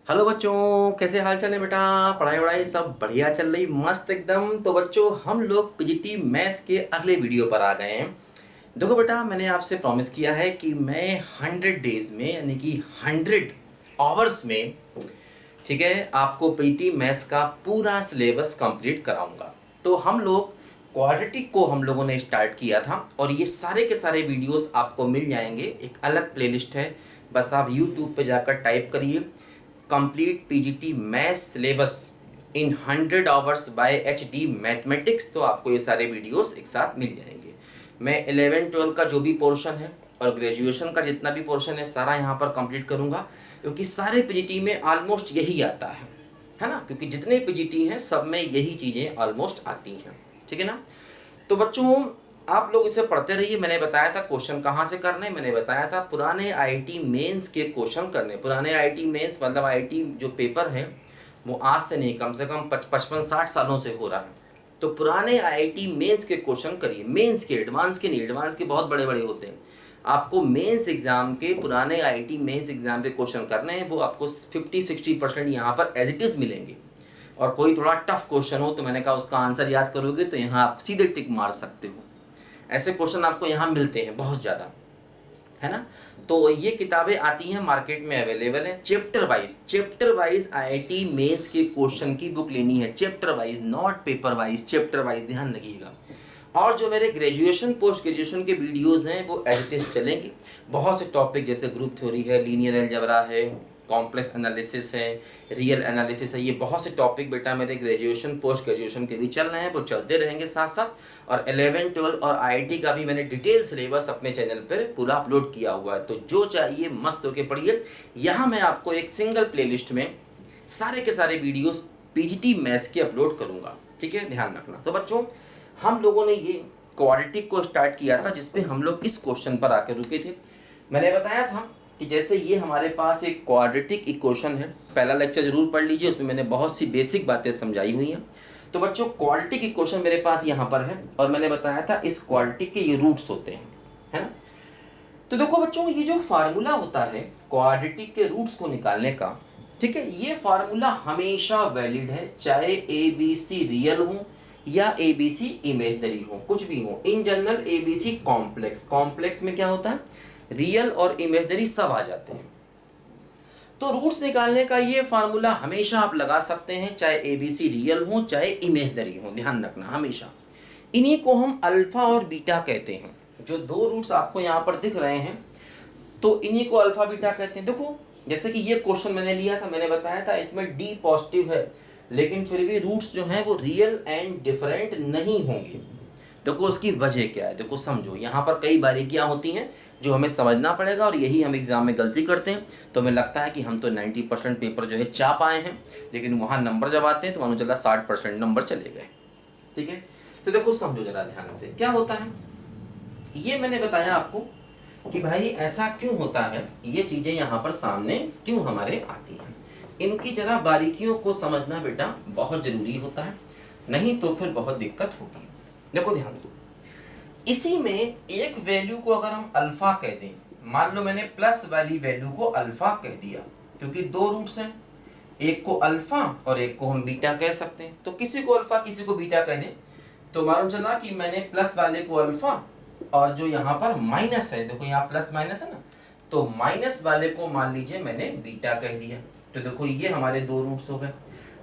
Hello बच्चों, कैसे हाल चाल है बेटा। पढ़ाई वढ़ाई सब बढ़िया चल रही, मस्त एकदम। तो बच्चों, हम लोग पीजीटी मैथ्स के अगले वीडियो पर आ गए हैं। देखो बेटा, मैंने आपसे प्रॉमिस किया है कि मैं 100 डेज में, यानी कि 100 आवर्स में, ठीक है, आपको पीटी मैथ्स का पूरा सिलेबस कंप्लीट कराऊंगा। तो हम लोग क्वाड्रेटिक को हम लोगों ने स्टार्ट किया था और ये सारे के सारे वीडियोस आपको मिल जाएंगे। एक अलग प्लेलिस्ट है, बस आप यूट्यूब पे जाकर टाइप करिए complete PGT maths syllabus in 100 hours bye HD mathematics, तो आपको ये सारे वीडियोस एक साथ मिल जाएंगे। मैं 11-12 का जो भी पोर्शन है और ग्रेजुएशन का जितना भी पोर्शन है सारा यहाँ पर कंप्लीट करूँगा, क्योंकि सारे पीजीटी में ऑलमोस्ट यही आता है ना, क्योंकि जितने पीजीटी हैं सब में यही चीज़ें ऑलमोस्ट आती हैं, ठीक है ना। तो बच्चों, आप लोग इसे पढ़ते रहिए। मैंने बताया था क्वेश्चन कहाँ से करने, मैंने बताया था पुराने आईआईटी मेंस के क्वेश्चन करने। पुराने आईआईटी मेंस मतलब आईआईटी जो पेपर है वो आज से नहीं, कम से कम 55-60 सालों से हो रहा है। तो पुराने आईआईटी मेंस के क्वेश्चन करिए, मेंस के, एडवांस के नहीं। एडवांस के बहुत बड़े बड़े होते हैं। आपको मेंस एग्जाम के, पुराने आईआईटी मेंस एग्जाम के क्वेश्चन करने हैं, वो आपको 50-60% यहाँ पर एज इट इज़ मिलेंगे। और कोई थोड़ा टफ क्वेश्चन हो तो मैंने कहा उसका आंसर याद करोगे तो यहाँ आप सीधे टिक मार सकते हो। ऐसे क्वेश्चन आपको यहाँ मिलते हैं बहुत ज़्यादा, है ना। तो ये किताबें आती हैं, मार्केट में अवेलेबल हैं। चैप्टर वाइज आईआईटी मेंस के क्वेश्चन की बुक लेनी है, chapter wise, not paper wise, chapter wise, ध्यान रखिएगा। और जो मेरे ग्रेजुएशन पोस्ट ग्रेजुएशन के वीडियोस हैं वो एज इट इज चलेंगे। बहुत से टॉपिक जैसे ग्रुप थ्योरी है, लीनियर अलजेब्रा है, कॉम्प्लेक्स एनालिसिस है, रियल एनालिसिस है, ये बहुत से टॉपिक बेटा मेरे ग्रेजुएशन पोस्ट ग्रेजुएशन के भी चल रहे हैं, वो चलते रहेंगे साथ साथ। और 11-12 और आईआईटी का भी मैंने डिटेल सिलेबस अपने चैनल पर पूरा अपलोड किया हुआ है। तो जो चाहिए मस्त होके पढ़िए। यहाँ मैं आपको एक सिंगल प्लेलिस्ट में सारे के सारे वीडियोस पीजीटी मैथ्स के अपलोड करूँगा, ठीक है, ध्यान रखना। तो बच्चों, हम लोगों ने ये क्वाड्रेटिक को स्टार्ट किया था, जिसपे हम लोग इस क्वेश्चन पर आकर रुके थे। मैंने बताया था कि जैसे ये हमारे पास एक क्वाड्रेटिक इक्वेशन है, पहला लेक्चर जरूर पढ़ लीजिए, उसमें मैंने बहुत सी बेसिक बातें समझाई हुई हैं। तो बच्चों, क्वाड्रेटिक इक्वेशन मेरे पास यहाँ पर है और मैंने बताया था इस क्वाड्रेटिक के ये रूट्स होते हैं, है ना। तो देखो बच्चों, ये जो फार्मूला होता है क्वाड्रेटिक के रूट्स को निकालने का, ठीक है, ये फार्मूला हमेशा वैलिड है, चाहे ए बी सी रियल हो या ए बी सी इमेजनरी हो, कुछ भी हो। In general A B C complex, complex में क्या होता है, रियल और इमेजनरी सब आ जाते हैं। तो रूट्स निकालने का ये फार्मूला हमेशा आप लगा सकते हैं, चाहे ए बी सी रियल हो चाहे इमेजनरी हो, ध्यान रखना हमेशा। इन्हीं को हम अल्फा और बीटा कहते हैं। जो दो रूट्स आपको यहाँ पर दिख रहे हैं, तो इन्हीं को अल्फा बीटा कहते हैं। देखो, जैसे कि ये क्वेश्चन मैंने लिया था, मैंने बताया था इसमें डी पॉजिटिव है, लेकिन फिर भी रूट्स जो हैं वो रियल एंड डिफरेंट नहीं होंगे। देखो उसकी वजह क्या है, देखो समझो, यहाँ पर कई बारीकियाँ होती हैं जो हमें समझना पड़ेगा, और यही हम एग्जाम में गलती करते हैं। तो हमें लगता है कि हम तो 90% पेपर जो है चाप आए हैं, लेकिन वहाँ नंबर जब आते हैं तो मानो चला 60% नंबर चले गए, ठीक है। तो देखो समझो जरा ध्यान से क्या होता है। ये मैंने बताया आपको कि भाई ऐसा क्यों होता है, ये चीज़ें यहाँ पर सामने क्यों हमारे आती हैं। इनकी जरा बारीकियों को समझना बेटा बहुत ज़रूरी होता है, नहीं तो फिर बहुत दिक्कत होगी। देखो ध्यान दो, इसी में एक वैल्यू को अगर हम अल्फा कह दें, मान लो मैंने प्लस वाली वैल्यू को अल्फा कह दिया, क्योंकि दो रूट्स हैं, एक को अल्फा और एक को हम बीटा कह सकते हैं। तो किसी को अल्फा किसी को बीटा कह दें, तो मालूम चला कि मैंने प्लस वाले को अल्फा और जो यहाँ पर माइनस है, देखो यहाँ प्लस माइनस है ना, तो माइनस वाले को मान लीजिए मैंने बीटा कह दिया। तो देखो ये हमारे दो रूट्स हो गए।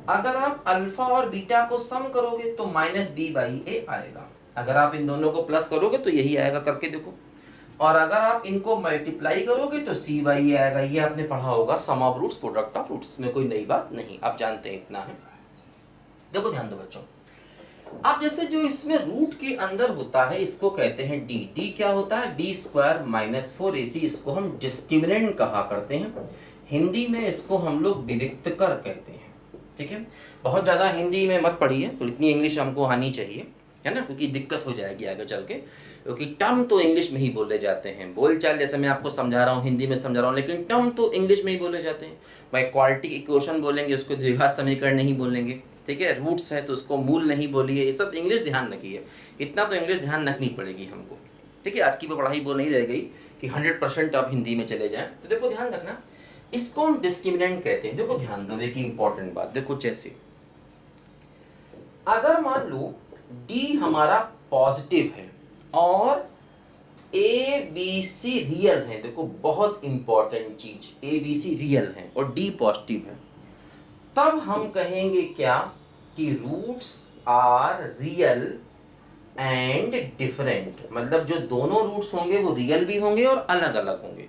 अगर आप अल्फा और बीटा को सम करोगे तो -b/a आएगा। अगर आप इन दोनों को प्लस करोगे तो यही आएगा, करके देखो। और अगर आप इनको मल्टीप्लाई करोगे तो c/a आएगा। ये आपने पढ़ा होगा, sum of roots product of roots, में कोई नई बात नहीं, आप जानते हैं इतना है। देखो ध्यान दो बच्चों, अब जैसे जो इसमें रूट के अंदर होता है इसको कहते हैं डी। डी क्या होता है, d² - 4ac, इसको हम डिस्क्रिमिनेंट कहा करते हैं। हिंदी में इसको हम लोग विविक्तकर कहते हैं, ठीक है। बहुत ज़्यादा हिंदी में मत पढ़िए, तो इतनी इंग्लिश हमको आनी चाहिए, है ना, क्योंकि दिक्कत हो जाएगी आगे चल के, क्योंकि टर्म तो इंग्लिश में ही बोले जाते हैं। बोलचाल जैसे मैं आपको समझा रहा हूँ हिंदी में समझा रहा हूँ, लेकिन टर्म तो इंग्लिश में ही बोले जाते हैं। भाई क्वाड्रेटिक इक्वेशन बोलेंगे उसको द्विघात समीकरण नहीं बोलेंगे, ठीक है। रूट्स है तो उसको मूल नहीं बोलिए, ये सब इंग्लिश ध्यान रखिए, इतना तो इंग्लिश ध्यान रखनी पड़ेगी हमको, ठीक है। आज की वो पढ़ाई वो नहीं रह गई कि 100% आप हिंदी में चले जाएं। तो देखो ध्यान रखना, इसको हम डिस्क्रिमिनेंट कहते हैं। देखो ध्यान दो, एक इंपॉर्टेंट बात देखो, जैसे अगर मान लो डी हमारा पॉजिटिव है और ए बी सी रियल है, देखो बहुत इंपॉर्टेंट चीज, ए बी सी रियल है और डी पॉजिटिव है, तब हम कहेंगे क्या कि roots are real and different. मतलब जो दोनों रूट्स होंगे वो रियल भी होंगे और अलग अलग होंगे।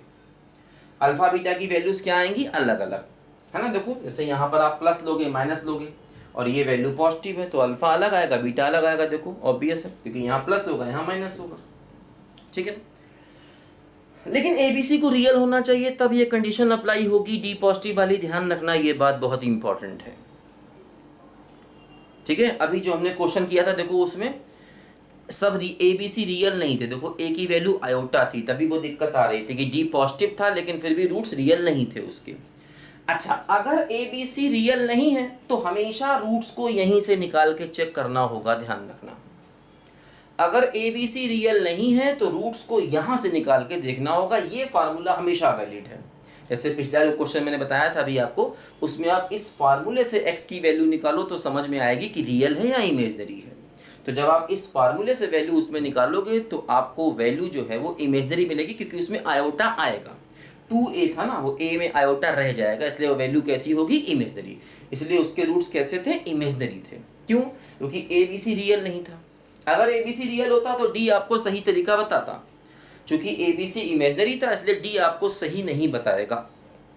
अल्फा बीटा की वैल्यूज क्या आएंगी, अलग अलग, है ना। देखो जैसे यहाँ पर आप प्लस लोगे माइनस लोगे और ये वैल्यू पॉजिटिव है तो अल्फा अलग आएगा बीटा अलग आएगा। देखो ऑब्वियस है, क्योंकि यहाँ प्लस होगा यहाँ माइनस होगा, ठीक है। लेकिन एबीसी को रियल होना चाहिए तब ये कंडीशन अप्लाई होगी डी पॉजिटिव वाली, ध्यान रखना ये बात बहुत इंपॉर्टेंट है, ठीक है। अभी जो हमने क्वेश्चन किया था देखो उसमें सब एबीसी रियल नहीं थे, देखो ए की वैल्यू आयोटा थी, तभी वो दिक्कत आ रही थी कि डी पॉजिटिव था लेकिन फिर भी रूट्स रियल नहीं थे उसके। अच्छा, अगर एबीसी रियल नहीं है तो हमेशा रूट्स को यहीं से निकाल के चेक करना होगा, ध्यान रखना। अगर एबीसी रियल नहीं है तो रूट्स को यहां से निकाल के देखना होगा, ये फार्मूला हमेशा वैलिड है। जैसे पिछला जो क्वेश्चन मैंने बताया था अभी आपको, उसमें आप इस फार्मूले से x की वैल्यू निकालो तो समझ में आएगी कि रियल है या इमेजनरी है। तो जब आप इस फार्मूले से वैल्यू उसमें निकालोगे तो आपको वैल्यू जो है वो इमेजनरी मिलेगी, क्योंकि उसमें आयोटा आएगा। 2a था ना, वो a में आयोटा रह जाएगा, इसलिए वो वैल्यू कैसी होगी, इमेजनरी। इसलिए उसके रूट्स कैसे थे, इमेजनरी थे। क्यों, क्योंकि एबीसी रियल नहीं था। अगर एबीसी रियल होता तो डी आपको सही तरीका बताता, चूंकि एबीसी इमेजनरी था इसलिए डी आपको सही नहीं बताएगा,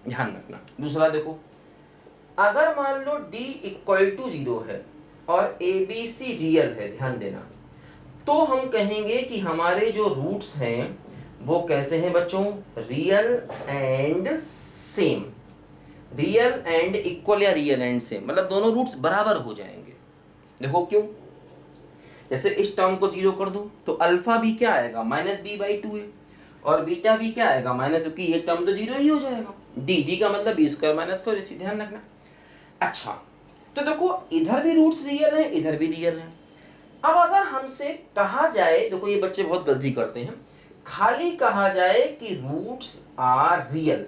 ध्यान रखना। दूसरा देखो, अगर मान लो डी इक्वल टू 0 है और एबीसी रियल है, ध्यान देना, तो हम कहेंगे कि हमारे जो रूट्स हैं वो कैसे हैं बच्चों, real and same, real and equal या रियल एंड सेम, मतलब दोनों रूट्स बराबर हो जाएंगे। देखो क्यों, जैसे इस टर्म को 0 कर दूं तो अल्फा भी क्या आएगा, -b/2 है, और बीटा भी क्या आएगा माइनस, क्योंकि ये टर्म तो 0 ही हो जाएगा। डी का मतलब b² - 4ac, ध्यान रखना। अच्छा, तो देखो इधर भी रूट्स रियल है इधर भी रियल है। अब अगर हमसे कहा जाए, देखो ये बच्चे बहुत गलती करते हैं, खाली कहा जाए कि रूट्स आर रियल,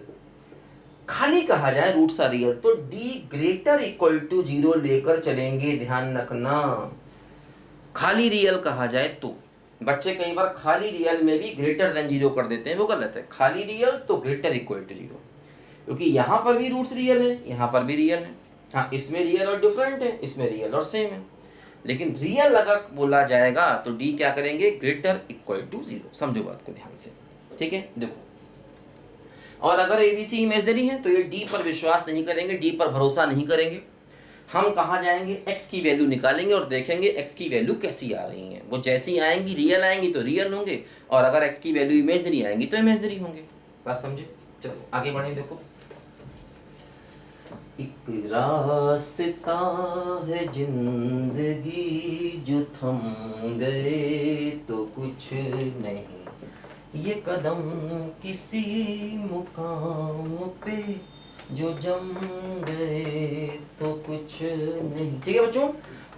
खाली कहा जाए रूट्स आर रियल, तो d > 0 लेकर चलेंगे, ध्यान रखना। खाली रियल कहा जाए तो बच्चे कई बार खाली रियल में भी >0 कर देते हैं, वो गलत है। खाली रियल तो > 0, क्योंकि यहां पर भी रूट्स रियल है यहां पर भी रियल है। हाँ, इसमें रियल और डिफरेंट है, इसमें रियल और सेम है, लेकिन रियल अगर बोला जाएगा तो डी क्या करेंगे, > 0। समझो बात को ध्यान से, ठीक है। देखो, और अगर एबीसी इमेजनरी है तो ये डी पर विश्वास नहीं करेंगे, डी पर भरोसा नहीं करेंगे। हम कहाँ जाएंगे, x की वैल्यू निकालेंगे और देखेंगे x की वैल्यू कैसी आ रही है। वो जैसी आएंगी, रियल आएंगी तो रियल होंगे, और अगर x की वैल्यू इमेजनरी आएंगी तो इमेजनरी होंगे। बात समझे, चलो आगे बढ़ें। देखो, एक रास्ता है जिंदगी जो थम गए तो कुछ नहीं, ये कदम किसी मुकाम पे जो जम गए तो कुछ नहीं, ठीक है बच्चों।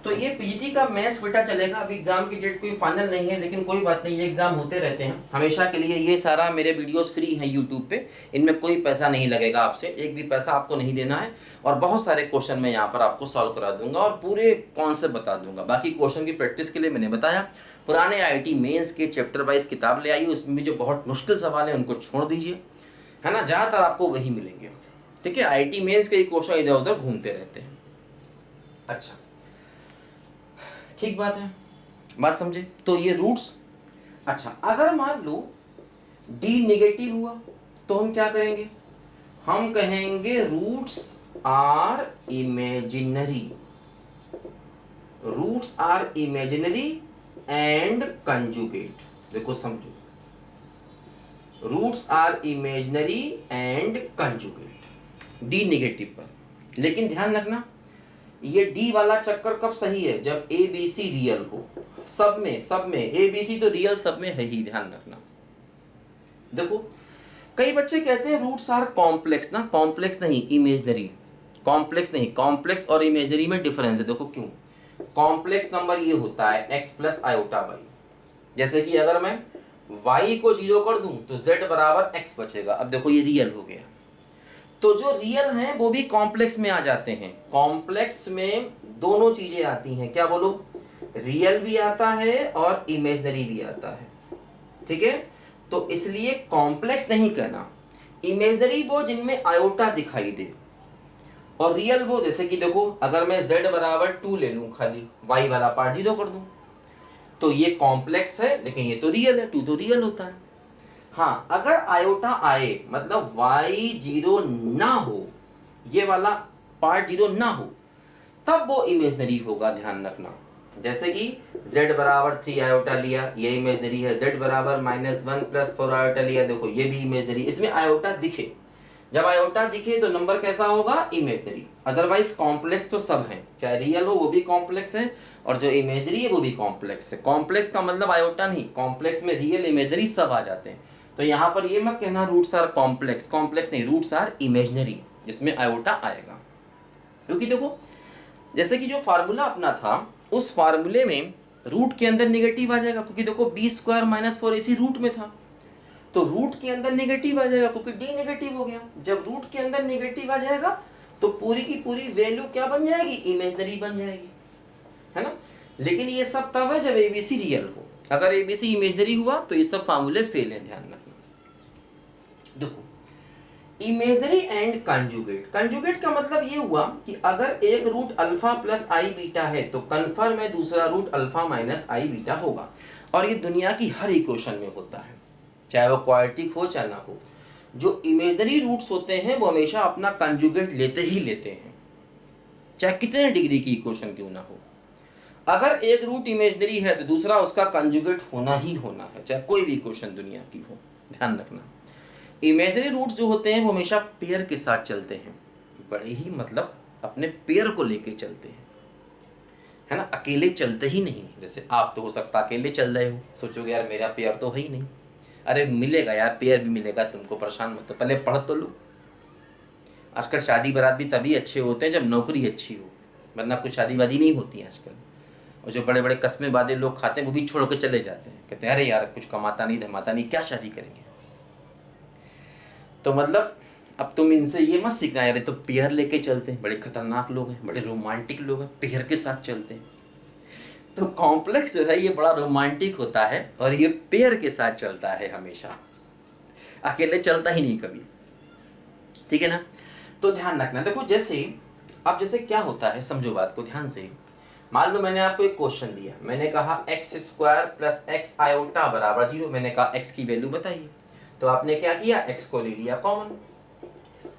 तो ये पीजीटी का मैथ्स बेटा चलेगा। अभी एग्जाम की डेट कोई फाइनल नहीं है, लेकिन कोई बात नहीं, ये एग्जाम होते रहते हैं हमेशा के लिए। ये सारा मेरे वीडियोस फ्री हैं यूट्यूब पे, इनमें कोई पैसा नहीं लगेगा आपसे, एक भी पैसा आपको नहीं देना है, और बहुत सारे क्वेश्चन मैं यहाँ पर आपको सॉल्व करा दूंगा और पूरे कॉन्सेप्ट बता दूंगा। बाकी क्वेश्चन की प्रैक्टिस के लिए मैंने बताया, पुराने IIT मेंस के चैप्टर वाइज किताब ले आइए, उसमें भी जो बहुत मुश्किल सवाल है उनको छोड़ दीजिए, है ना, ज़्यादातर आपको वही मिलेंगे, ठीक है। IIT मेंस के क्वेश्चन इधर उधर घूमते रहते हैं। अच्छा, ठीक बात है, बात समझे। तो ये रूट्स, अच्छा अगर मान लो D नेगेटिव हुआ तो हम क्या करेंगे, हम कहेंगे roots are imaginary, roots are imaginary and conjugate. देखो समझो, roots are imaginary and conjugate D negative पर। लेकिन ध्यान रखना, ये डी वाला चक्कर कब सही है, जब ए बी सी रियल हो, सब में ए बी सी तो रियल सब में है ही, ध्यान रखना। देखो कई बच्चे कहते हैं रूट्स आर कॉम्प्लेक्स, ना कॉम्प्लेक्स नहीं इमेजनरी, कॉम्प्लेक्स नहीं, कॉम्प्लेक्स और इमेजनरी में डिफरेंस है। देखो क्यों, कॉम्प्लेक्स नंबर ये होता है x + i/y, जैसे कि अगर मैं y को 0 कर दूं तो z = x बचेगा। अब देखो ये रियल हो गया, तो जो रियल हैं वो भी कॉम्प्लेक्स में आ जाते हैं। कॉम्प्लेक्स में दोनों चीजें आती हैं, क्या बोलो, रियल भी आता है और इमेजिनरी भी आता है, ठीक है। तो इसलिए कॉम्प्लेक्स नहीं कहना, इमेजिनरी वो जिनमें आयोटा दिखाई दे, और रियल वो जैसे कि देखो अगर मैं z बराबर 2 ले लूं, खाली y वाला पार्ट 0 कर दूं, तो ये कॉम्प्लेक्स है लेकिन ये तो रियल है, 2 तो रियल होता है। हाँ, अगर आयोटा आए मतलब y 0 ना हो, ये वाला पार्ट 0 ना हो, तब वो इमेजिनरी होगा, ध्यान रखना। जैसे कि z बराबर 3 आयोटा लिया, ये इमेजिनरी है। z बराबर -1 + 4 आयोटा लिया, देखो ये भी इमेजिनरी। इसमें आयोटा दिखे, जब आयोटा दिखे तो नंबर कैसा होगा, इमेजिनरी। अदरवाइज कॉम्प्लेक्स तो सब है, चाहे रियल हो वो भी कॉम्प्लेक्स है, और जो इमेजिनरी है वो भी कॉम्प्लेक्स है। कॉम्प्लेक्स का मतलब आयोटा नहीं, कॉम्प्लेक्स में रियल इमेजिनरी सब आ जाते हैं। तो यहाँ पर ये मत कहना रूट्स आर कॉम्प्लेक्स, कॉम्प्लेक्स नहीं, रूट्स आर इमेजिनरी, जिसमें आयोटा आएगा। क्योंकि देखो जैसे कि जो फार्मूला अपना था, उस फार्मूले में रूट के अंदर निगेटिव आ जाएगा, क्योंकि देखो b² - 4 इसी रूट में था, तो रूट के अंदर नेगेटिव आ जाएगा क्योंकि d नेगेटिव हो गया। जब रूट के अंदर नेगेटिव आ जाएगा तो पूरी की पूरी वैल्यू क्या बन जाएगी, इमेजिनरी बन जाएगी, है ना। लेकिन ये सब तब है जब एबीसी रियल हो, अगर एबीसी इमेजिनरी हुआ तो ये सब फार्मूले फेल है, ध्यान रखना। देखो इमेजिनरी एंड कंजुगेट, कंजुगेट का मतलब ये हुआ कि अगर एक रूट अल्फा प्लस आई बीटा है तो कन्फर्म है दूसरा रूट अल्फा माइनस आई बीटा होगा, और ये दुनिया की हर इक्वेशन में होता है, चाहे वो क्वाड्रेटिक हो चाहे ना हो। जो इमेजिनरी रूट्स होते हैं वो हमेशा अपना कंजुगेट लेते ही लेते हैं, चाहे कितने डिग्री की इक्वेशन क्यों ना हो। अगर एक रूट इमेजिनरी है तो दूसरा उसका कंजुगेट होना ही होना है, चाहे कोई भी इक्वेशन दुनिया की हो, ध्यान रखना। इमेजिनरी रूट्स जो होते हैं वो हमेशा पेयर के साथ चलते हैं, बड़े ही मतलब अपने पेयर को लेके चलते हैं, है ना, अकेले चलते ही नहीं। जैसे आप तो हो सकता अकेले चल रहे हो, सोचोगे यार मेरा पेयर तो है ही नहीं, अरे मिलेगा यार, पेयर भी मिलेगा तुमको, परेशान मत हो, पहले पढ़ तो लो। आजकल शादी बारात भी तभी अच्छे होते हैं जब नौकरी अच्छी हो, वरना कुछ शादी वादी नहीं होती है आजकल। और जो बड़े बड़े कस्मे वादे लोग खाते हैं वो भी छोड़ के चले जाते हैं, कहते हैं अरे यार कुछ कमाता नहीं धमाता नहीं, क्या शादी करेंगे। तो मतलब अब तुम इनसे ये मत सीखना यार, तो पेयर लेके चलते हैं, बड़े खतरनाक लोग हैं, बड़े रोमांटिक लोग हैं, पेयर के साथ चलते हैं। तो कॉम्प्लेक्स जो है ये बड़ा रोमांटिक होता है और ये पेयर के साथ चलता है हमेशा, अकेले चलता ही नहीं कभी, ठीक है ना। तो ध्यान रखना। देखो जैसे अब जैसे क्या होता है, समझो बात को ध्यान से। मान लो मैंने आपको एक क्वेश्चन दिया, मैंने कहा x² + x आयोटा बराबर 0, मैंने कहा x की वैल्यू बताइए, तो आपने क्या किया, x को ले लिया कॉमन।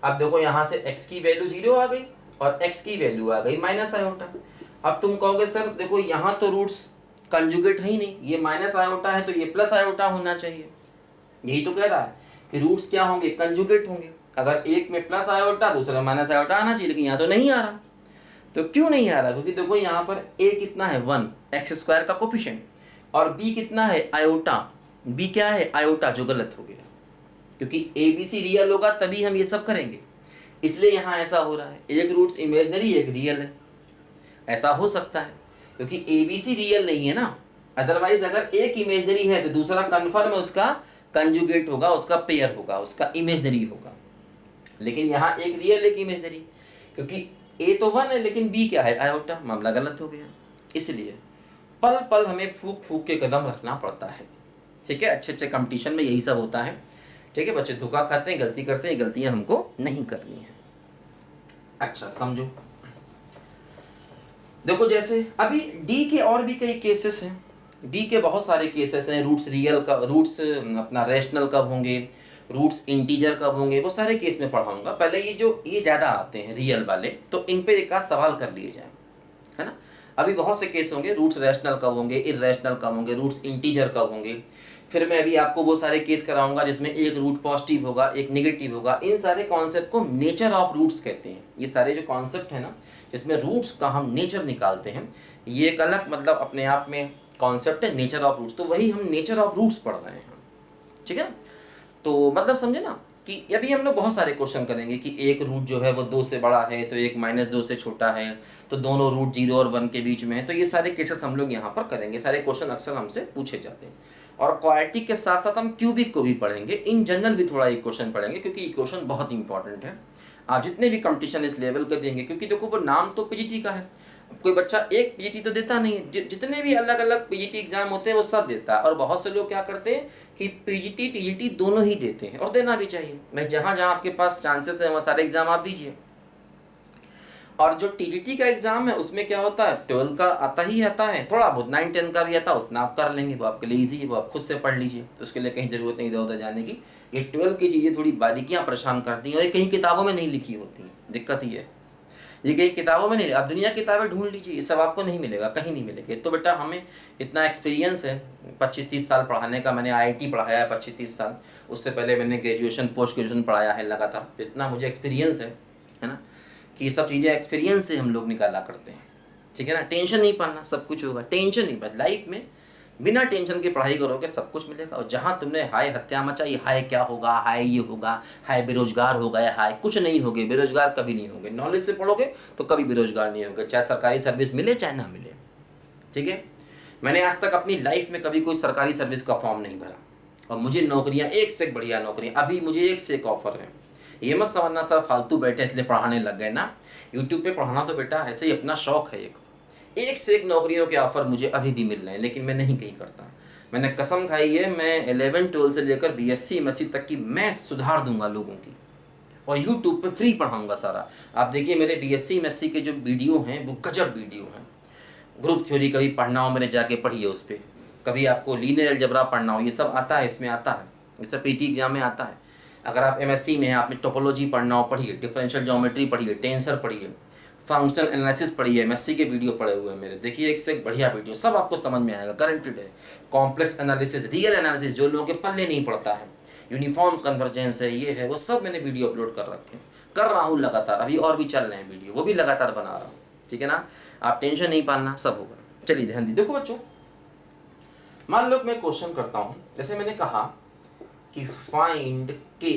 अब देखो यहाँ से x की वैल्यू 0 आ गई और x की वैल्यू आ गई माइनस आयोटा। अब तुम कहोगे सर देखो यहाँ तो रूट्स कंजुगेट है ही नहीं, ये माइनस आयोटा है तो ये प्लस आयोटा होना चाहिए। यही तो कह रहा है कि रूट्स क्या होंगे, कंजुगेट होंगे। अगर एक में प्लस आयोटा दूसरा माइनस आयोटा आना चाहिए, लेकिन यहाँ तो नहीं आ रहा। तो क्यों नहीं आ रहा, क्योंकि देखो यहाँ पर a कितना है 1, x² का कोफिशिएंट, और b कितना है आयोटा, b क्या है आयोटा, जो गलत हो गया, क्योंकि ABC रियल होगा तभी हम ये सब करेंगे, इसलिए यहाँ ऐसा हो रहा है। एक रूट्स इमेजिनरी एक रियल है, ऐसा हो सकता है क्योंकि ABC रियल नहीं है ना। अदरवाइज अगर एक इमेजिनरी है तो दूसरा कन्फर्म है उसका कंजुगेट होगा, उसका पेयर होगा, उसका इमेजिनरी होगा। लेकिन यहाँ एक रियल एक इमेजिनरी, क्योंकि A तो 1 है लेकिन B क्या है आयोटा, मामला गलत हो गया। इसलिए पल पल हमें फूक फूक के कदम रखना पड़ता है, ठीक है। अच्छे अच्छे कंपटीशन में यही सब होता है, ठीक है। बच्चे धोखा खाते हैं, गलती करते हैं, गलतियां हमको नहीं करनी है। अच्छा समझो, देखो जैसे अभी D के और भी कई केसेस हैं, D के बहुत सारे केसेस हैं। रूट्स रियल का, रूट्स अपना रैशनल कब होंगे, रूट्स इंटीजर कब होंगे, वो सारे केस में पढ़ाऊंगा। पहले ये ज़्यादा आते हैं रियल वाले, तो इन पे एक आध सवाल कर लिए जाए, है ना। अभी बहुत से केस होंगे, रूट्स रैशनल कब होंगे, इरैशनल कब होंगे, रूट्स इंटीजर कब होंगे। फिर मैं अभी आपको वो सारे केस कराऊंगा जिसमें एक रूट पॉजिटिव होगा एक नेगेटिव होगा। इन सारे कॉन्सेप्ट को नेचर ऑफ रूट्स कहते हैं। ये सारे जो कॉन्सेप्ट है ना, जिसमें रूट्स का हम नेचर निकालते हैं, ये एक अलग मतलब अपने आप में कॉन्सेप्ट है, नेचर ऑफ रूट्स। तो वही हम नेचर ऑफ रूट्स पढ़ रहे हैं, ठीक है ना। तो मतलब समझे ना कि अभी हम लोग बहुत सारे क्वेश्चन करेंगे कि एक रूट जो है वो 2 से बड़ा है तो एक -2 से छोटा है, तो दोनों रूट 0 और 1 के बीच में है। तो ये सारे केसेस हम लोग यहाँ पर करेंगे। सारे क्वेश्चन अक्सर हमसे पूछे जाते हैं। और क्वाड्रेटिक के साथ साथ हम क्यूबिक को भी पढ़ेंगे, इन जनरल भी थोड़ा इक्वेशन पढ़ेंगे, क्योंकि इक्वेशन बहुत इंपॉर्टेंट है। आप जितने भी कंपटीशन इस लेवल का देंगे, क्योंकि देखो वो नाम तो पीजीटी का है, कोई बच्चा एक पीजीटी तो देता नहीं है, जितने भी अलग अलग पीजीटी एग्जाम होते हैं वो सब देता है। और बहुत से लोग क्या करते हैं कि पीजीटी टीजीटी दोनों ही देते हैं, और देना भी चाहिए। मैं जहाँ जहाँ आपके पास चांसेस है वहाँ सारे एग्जाम आप दीजिए। और जो टीजीटी का एग्जाम है उसमें क्या होता है, 12 का आता ही आता है, थोड़ा बहुत 9-10 का भी आता है, उतना आप कर लेंगे, वो आपके लिए ईजी है, वो आप खुद से पढ़ लीजिए, तो उसके लिए कहीं ज़रूरत नहीं इधर उधर जाने की। ये 12 की चीज़ें थोड़ी बारीकियाँ परेशान करती हैं, और ये कहीं किताबों में नहीं लिखी होती हैं, दिक्कत ये है। ये कहीं किताबों में नहीं, आप दुनिया की किताबें ढूंढ लीजिए, ये सब आपको नहीं मिलेगा, कहीं नहीं मिलेगा। तो बेटा हमें इतना एक्सपीरियंस है 25-30 साल पढ़ाने का, मैंने आईआईटी पढ़ाया है 25-30 साल, उससे पहले मैंने ग्रेजुएशन पोस्ट ग्रेजुएशन पढ़ाया है लगातार, तो इतना मुझे एक्सपीरियंस है ना, कि ये सब चीज़ें एक्सपीरियंस से हम लोग निकाला करते हैं, ठीक है ना। टेंशन नहीं पालना, सब कुछ होगा, टेंशन नहीं, बस लाइफ में बिना टेंशन के पढ़ाई करोगे सब कुछ मिलेगा। और जहाँ तुमने हाय हत्या मचाई, हाय क्या होगा, हाय ये होगा, हाय बेरोजगार हो गए, हाय कुछ नहीं होगे, बेरोजगार कभी नहीं होंगे। नॉलेज से पढ़ोगे तो कभी बेरोजगार नहीं होंगे, चाहे सरकारी सर्विस मिले चाहे ना मिले, ठीक है। मैंने आज तक अपनी लाइफ में कभी कोई सरकारी सर्विस का फॉर्म नहीं भरा, और मुझे नौकरियाँ एक से एक बढ़िया नौकरियाँ, अभी मुझे एक से एक ऑफर है। ये मत समझना सर फालतू बैठे इसलिए पढ़ाने लग गए ना, यूट्यूब पे पढ़ाना तो बेटा ऐसे ही अपना शौक है। एक से एक नौकरियों के ऑफर मुझे अभी भी मिल रहे हैं, लेकिन मैं नहीं कहीं करता। मैंने कसम खाई है, मैं 11-12 से लेकर बीएससी एमएससी तक की मैं सुधार दूंगा लोगों की, और यूट्यूब पे फ्री पढ़ाऊंगा सारा। आप देखिए मेरे बीएससी एमएससी के जो वीडियो हैं वो गजब वीडियो हैं। ग्रुप थ्योरी कभी पढ़ना हो मैंने जाके पढ़िए उस पर, कभी आपको लीनियर अलजेब्रा पढ़ना हो, ये सब आता है, इसमें आता है, ये सब पीटी एग्जाम में आता है। अगर आप एमएससी में हैं, आपने टोपोलॉजी पढ़ना हो पढ़िए, डिफरेंशियल ज्योमेट्री पढ़िए, टेंसर पढ़िए, फंक्शनल एनालिसिस पढ़िए, एमएससी के वीडियो पड़े हुए हैं मेरे, देखिए एक से एक बढ़िया वीडियो, सब आपको समझ में आएगा, गारंटेड है। कॉम्प्लेक्स एनालिसिस, रियल एनालिसिस, जो लोगों के पल्ले नहीं पड़ता है, यूनिफॉर्म कन्वर्जेंस है, ये है वो सब मैंने वीडियो अपलोड कर रखे हैं, कर रहा हूँ लगातार, अभी और भी चल रहे हैं वीडियो, वो भी लगातार बना रहा हूँ, ठीक है ना। आप टेंशन नहीं पालना, सब होगा। चलिए ध्यान दी, देखो बच्चों, मान लो मैं क्वेश्चन करता हूँ, जैसे मैंने कहा कि find k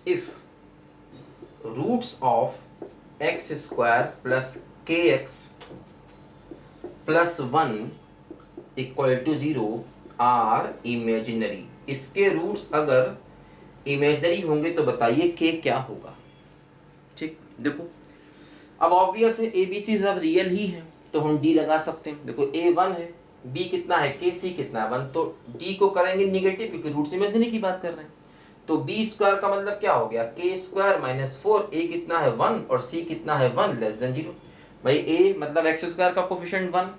if roots of x square plus k x plus 1 equal to 0 are imaginary. इसके रूट्स अगर इमेजिनरी होंगे तो बताइए के क्या होगा। ठीक, देखो अब ऑब्वियस है ए बी सी सब रियल ही है, तो हम डी लगा सकते हैं। देखो ए 1 है, बी कितना है, के सी कितना है 1, तो डी को करेंगे निगेटिव, क्योंकि रूट्स इमेजिनरी की बात कर रहे हैं। तो बी स्क्वायर का मतलब क्या हो गया, के स्क्वायर माइनस 4, ए कितना है 1 और सी कितना है 1 लेस देन 0। भाई ए मतलब एक्स स्क्वायर का कोफिशिएंट 1,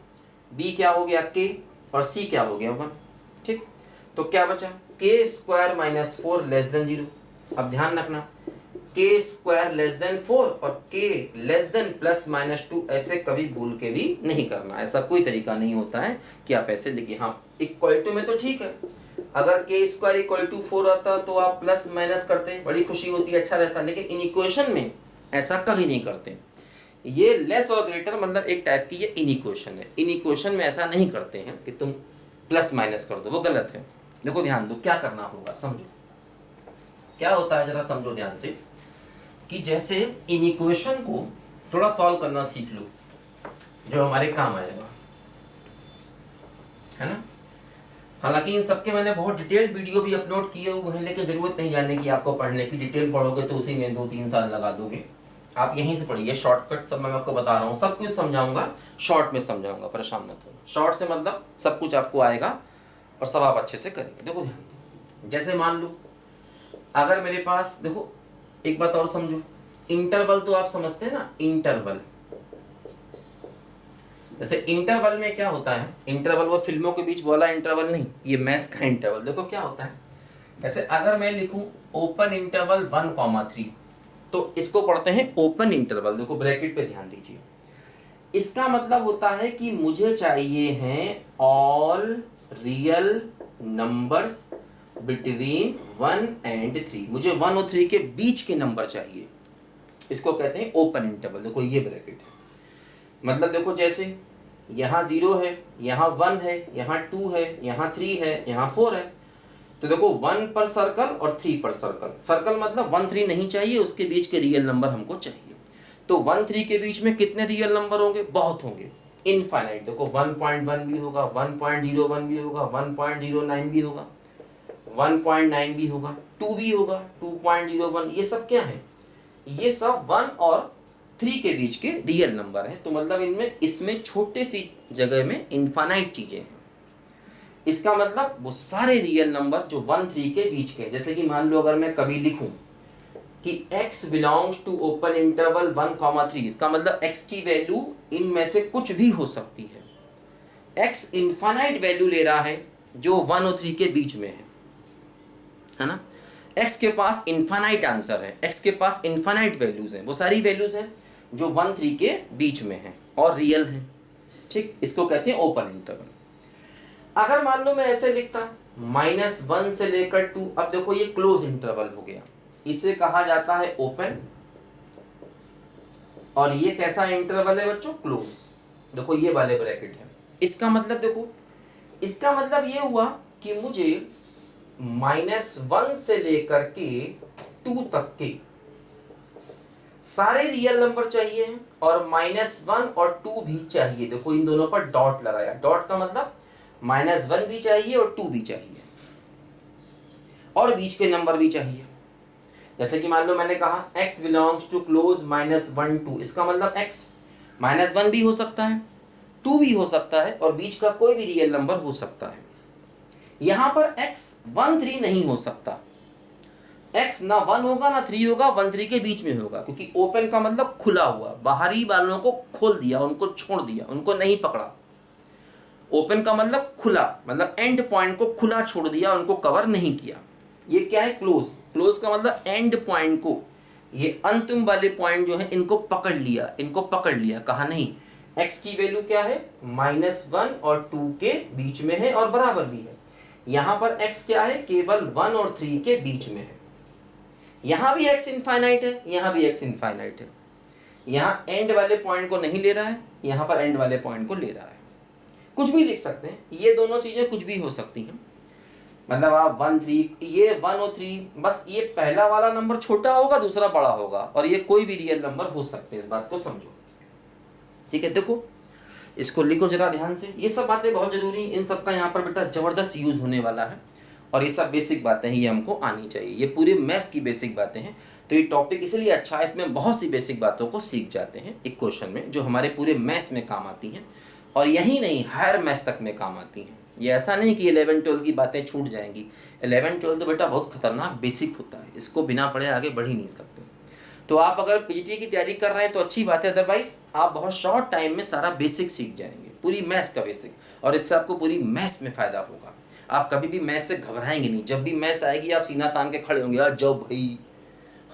बी क्या हो गया के, और सी क्या हो गया 1। ठीक, तो क्या बचा, के स्क्वायर माइनस 4 लेस देन 0। अब ध्यान रखना, के स्क्वायर लेस देन 4 और के लेस देन प्लस माइनस 2, ऐसे कभी भूल के भी नहीं करना, ऐसा कोई तरीका नहीं होता है कि आप ऐसे लिखिए। हाँ, इक्वल टू में तो ठीक है, अगर के स्क्वायर इक्वल टू 4 आता तो आप प्लस माइनस करते, बड़ी खुशी होती है, अच्छा रहता, लेकिन इन इक्वेशन में ऐसा कभी नहीं करते। ये लेस और ग्रेटर मतलब एक टाइप की ये इन इक्वेशन है, इन इक्वेशन में ऐसा नहीं करते हैं कि तुम प्लस माइनस कर दो, वो गलत है। देखो ध्यान दो क्या करना होगा, समझो क्या होता है, जरा समझो ध्यान से, कि जैसे इन इक्वेशन को थोड़ा सॉल्व करना सीख लो, जो हमारे काम आएगा, है ना। हालांकि इन सबके मैंने बहुत डिटेल वीडियो भी अपलोड किए हुए हैं, लेकिन जरूरत नहीं जानने की आपको, पढ़ने की, डिटेल पढ़ोगे तो उसी में 2-3 साल लगा दोगे। आप यहीं से पढ़िए, शॉर्टकट सब मैं आपको बता रहा हूँ, सब कुछ समझाऊंगा, शॉर्ट में समझाऊंगा, परेशान मत होना। शॉर्ट से मतलब सब कुछ आपको आएगा और सब आप अच्छे से करेंगे। देखो ध्यान दो, जैसे मान लो अगर मेरे पास, देखो एक बात और समझो, इंटरवल तो आप समझते हैं ना, इंटरवल, जैसे इंटरवल में क्या होता है, इंटरवल वो फिल्मों के बीच वाला इंटरवल नहीं, ये मैथ्स का इंटरवल। देखो क्या होता है, जैसे अगर मैं लिखूं ओपन इंटरवल 1,3, तो इसको पढ़ते हैं ओपन इंटरवल। देखो ब्रैकेट पे ध्यान दीजिए, इसका मतलब होता है कि मुझे चाहिए हैं all real numbers between 1 and 3, मुझे 1 और 3 के बीच के नंबर चाहिए, इसको कहते हैं ओपन इंटरवल। देखो ये ब्रैकेट है, मतलब देखो जैसे यहाँ 0 है, यहाँ 1 है, यहाँ 2 है, यहाँ 3 है, यहाँ 4 है, तो देखो 1 पर सर्कल और 3 पर सर्कल, सर्कल मतलब 1 3 नहीं चाहिए, उसके बीच के रियल नंबर हमको चाहिए। तो 1 3 के बीच में कितने रियल नंबर होंगे, बहुत होंगे, इनफाइनाइट। देखो 1.1 भी होगा, 1.01 भी होगा, 1.09 भी होगा, 1.9 भी होगा, 2 भी होगा, 2.01, ये सब क्या है, ये सब 1 और 3 के बीच के रियल नंबर हैं। तो मतलब इनमें इसमें छोटे सी जगह में इनफाइनाइट चीजें हैं। इसका मतलब वो सारे रियल नंबर जो 1 3 के बीच के, जैसे कि मान लो अगर मैं कभी लिखूं कि x belongs to open interval 1,3, इसका मतलब x की वैल्यू इनमें से कुछ भी हो सकती है। x इनफाइनाइट वैल्यू ले रहा है जो 1 और 3 के बीच में है ना। x के पास इनफाइनाइट आंसर है, x के पास इनफाइनाइट वैल्यूज हैं, वो सारी वैल्यूज हैं जो 1 3 के बीच में हैं और रियल हैं। ठीक, इसको कहते हैं ओपन इंटरवल। अगर मान लो मैं ऐसे लिखता -1 से लेकर 2, अब देखो ये क्लोज इंटरवल हो गया, इसे कहा जाता है ओपन, और ये कैसा इंटरवल है बच्चों? क्लोज। देखो ये वाले ब्रैकेट है। इसका मतलब देखो, इसका मतलब ये हुआ कि मुझे -1 से लेकर के 2 तक के सारे रियल नंबर चाहिए हैं और -1 और 2 भी चाहिए। देखो इन दोनों पर डॉट लगाया, डॉट का मतलब -1 भी चाहिए और 2 भी चाहिए और बीच के नंबर भी चाहिए। जैसे कि मान लो मैंने कहा x बिलोंग्स टू क्लोज -1 2, इसका मतलब x -1 भी हो सकता है, 2 भी हो सकता है और बीच का कोई भी रियल नंबर हो सकता है। यहां पर x 1 3 नहीं हो सकता, x ना 1 होगा ना 3 होगा, 1 3 के बीच में होगा, क्योंकि ओपन का मतलब खुला हुआ, बाहरी वालों को खोल दिया, उनको छोड़ दिया, उनको नहीं पकड़ा। ओपन का मतलब खुला, मतलब एंड पॉइंट को खुला छोड़ दिया, उनको कवर नहीं किया। ये क्या है? क्लोज। क्लोज का मतलब एंड पॉइंट को, ये अंतिम वाले पॉइंट जो है इनको पकड़ लिया, इनको पकड़ लिया। कहा नहीं x की वैल्यू क्या है? -1 और 2 के बीच में है और बराबर भी है। यहां पर x क्या है? केवल 1 और 3 के बीच में है। यहां भी x इनफाइनाइट है, यहां भी x इनफाइनाइट है। यहां एंड वाले पॉइंट को नहीं ले रहा है, यहां पर एंड वाले पॉइंट को ले रहा है। कुछ भी लिख सकते हैं, ये दोनों चीजें कुछ भी हो सकती हैं। मतलब आप 1 3, ये 1 और 3, बस ये पहला वाला नंबर छोटा होगा, दूसरा बड़ा होगा, और ये कोई भी रियल नंबर हो सकते हैं, इस बात को समझो। ठीक है, देखो इसको लिखो जरा ध्यान से, ये सब बातें बहुत जरूरी, इन सब का यहाँ पर बेटा जबरदस्त यूज होने वाला है और ये सब बेसिक बातें ही हमको आनी चाहिए। ये पूरे मैथ्स की बेसिक बातें हैं, तो ये टॉपिक इसलिए अच्छा है, इसमें बहुत सी बेसिक बातों को सीख जाते हैं एक क्वेश्चन में, जो हमारे पूरे मैथ्स में काम आती हैं और यही नहीं हायर मैथ्स तक में काम आती हैं। ये ऐसा नहीं कि 11 12 की बातें छूट जाएंगी। 11 12 तो बेटा बहुत खतरनाक बेसिक होता है, इसको बिना पढ़े आगे बढ़ ही नहीं सकते। तो आप अगर पीजीटी की तैयारी कर रहे हैं तो अच्छी बात है, अदरवाइज आप बहुत शॉर्ट टाइम में सारा बेसिक सीख जाएंगे, पूरी मैथ्स का बेसिक, और इससे आपको पूरी मैथ्स में फ़ायदा होगा। आप कभी भी मैथ्स से घबराएंगे नहीं, जब भी मैथ्स आएगी आप सीना तान के खड़े होंगे, यार जाओ भाई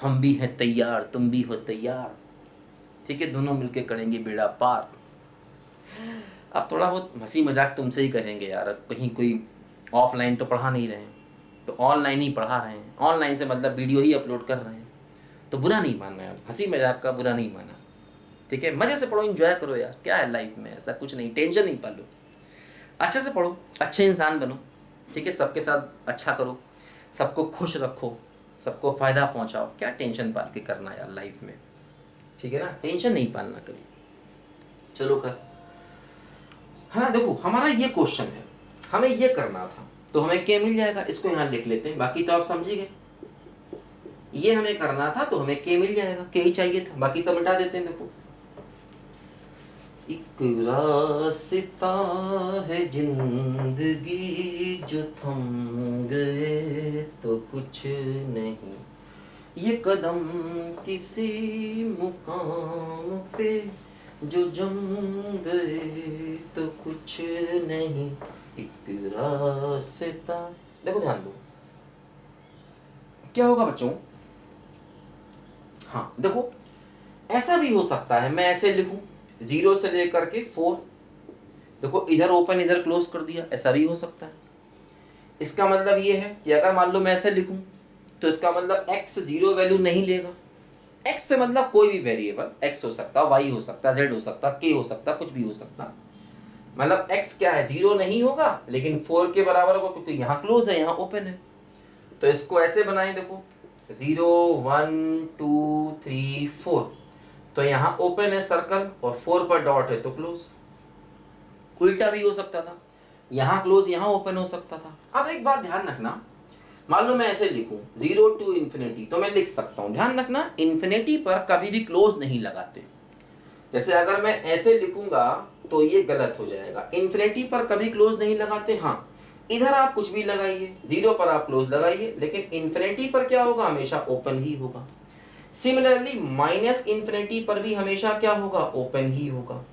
हम भी हैं तैयार, तुम भी हो तैयार, ठीक है, दोनों मिलके करेंगे बेड़ा पार। आप थोड़ा बहुत हंसी मजाक तुमसे ही करेंगे यार, कहीं कोई ऑफलाइन तो पढ़ा नहीं रहे हैं, तो ऑनलाइन ही पढ़ा रहे हैं। ऑनलाइन से मतलब वीडियो ही अपलोड कर रहे हैं, तो बुरा नहीं मानना यार, हंसी मजाक का बुरा नहीं माना, ठीक है। मजे से पढ़ो, एंजॉय करो यार, क्या है लाइफ में, ऐसा कुछ नहीं, टेंशन नहीं पालो, अच्छे से पढ़ो, अच्छे इंसान बनो, ठीक है, सबके साथ अच्छा करो, सबको खुश रखो, सबको फ़ायदा पहुंचाओ। क्या टेंशन पाल के करना यार लाइफ में, ठीक है ना, टेंशन नहीं पालना कभी। चलो कर, है ना। देखो हमारा ये क्वेश्चन है, हमें ये करना था, तो हमें क्या मिल जाएगा, इसको यहाँ लिख लेते हैं, बाकी तो आप समझी गए। ये हमें करना था तो हमें के मिल जाएगा, के ही चाहिए था, बाकी सब मिटा देते हैं। देखो एक रास्ता है जिंदगी जो थम गए तो कुछ नहीं, ये कदम किसी मुकाम पे जो जम गए तो कुछ नहीं, एक रास्ता। देखो ध्यान दो क्या होगा बच्चों। हाँ देखो ऐसा भी हो सकता है, मैं ऐसे लिखूं 0 से लेकर के 4, देखो इधर ओपन इधर क्लोज कर दिया, ऐसा भी हो सकता है। इसका मतलब ये है कि अगर मान लो मैं ऐसे लिखूं तो इसका मतलब x 0 वैल्यू नहीं लेगा। x से मतलब कोई भी वेरिएबल, x हो सकता, y हो सकता, z हो सकता, k हो सकता, कुछ भी हो सकता। मतलब x क्या है, 0 नहीं होगा लेकिन 4 के बराबर होगा, क्योंकि यहाँ क्लोज है यहाँ ओपन है। तो इसको ऐसे बनाएं, देखो 0 1 2 3 4, तो यहाँ ओपन है सर्कल और 4 पर डॉट है तो क्लोज। उल्टा भी हो सकता था, यहाँ क्लोज यहाँ ओपन हो सकता था। अब एक बात ध्यान रखना, मान लो मैं ऐसे लिखूं 0 to इन्फिनिटी, तो मैं लिख सकता हूं, ध्यान रखना इन्फिनिटी पर कभी भी क्लोज नहीं लगाते। जैसे अगर मैं ऐसे लिखूंगा तो ये गलत हो जाएगा, इन्फिनिटी पर कभी क्लोज नहीं लगाते। हाँ, इधर आप कुछ भी लगाइए, 0 पर आप क्लोज लगाइए, लेकिन इन्फिनिटी पर क्या होगा, हमेशा ओपन ही होगा। सिमिलरली माइनस इन्फिनिटी पर भी हमेशा क्या होगा, ओपन ही होगा।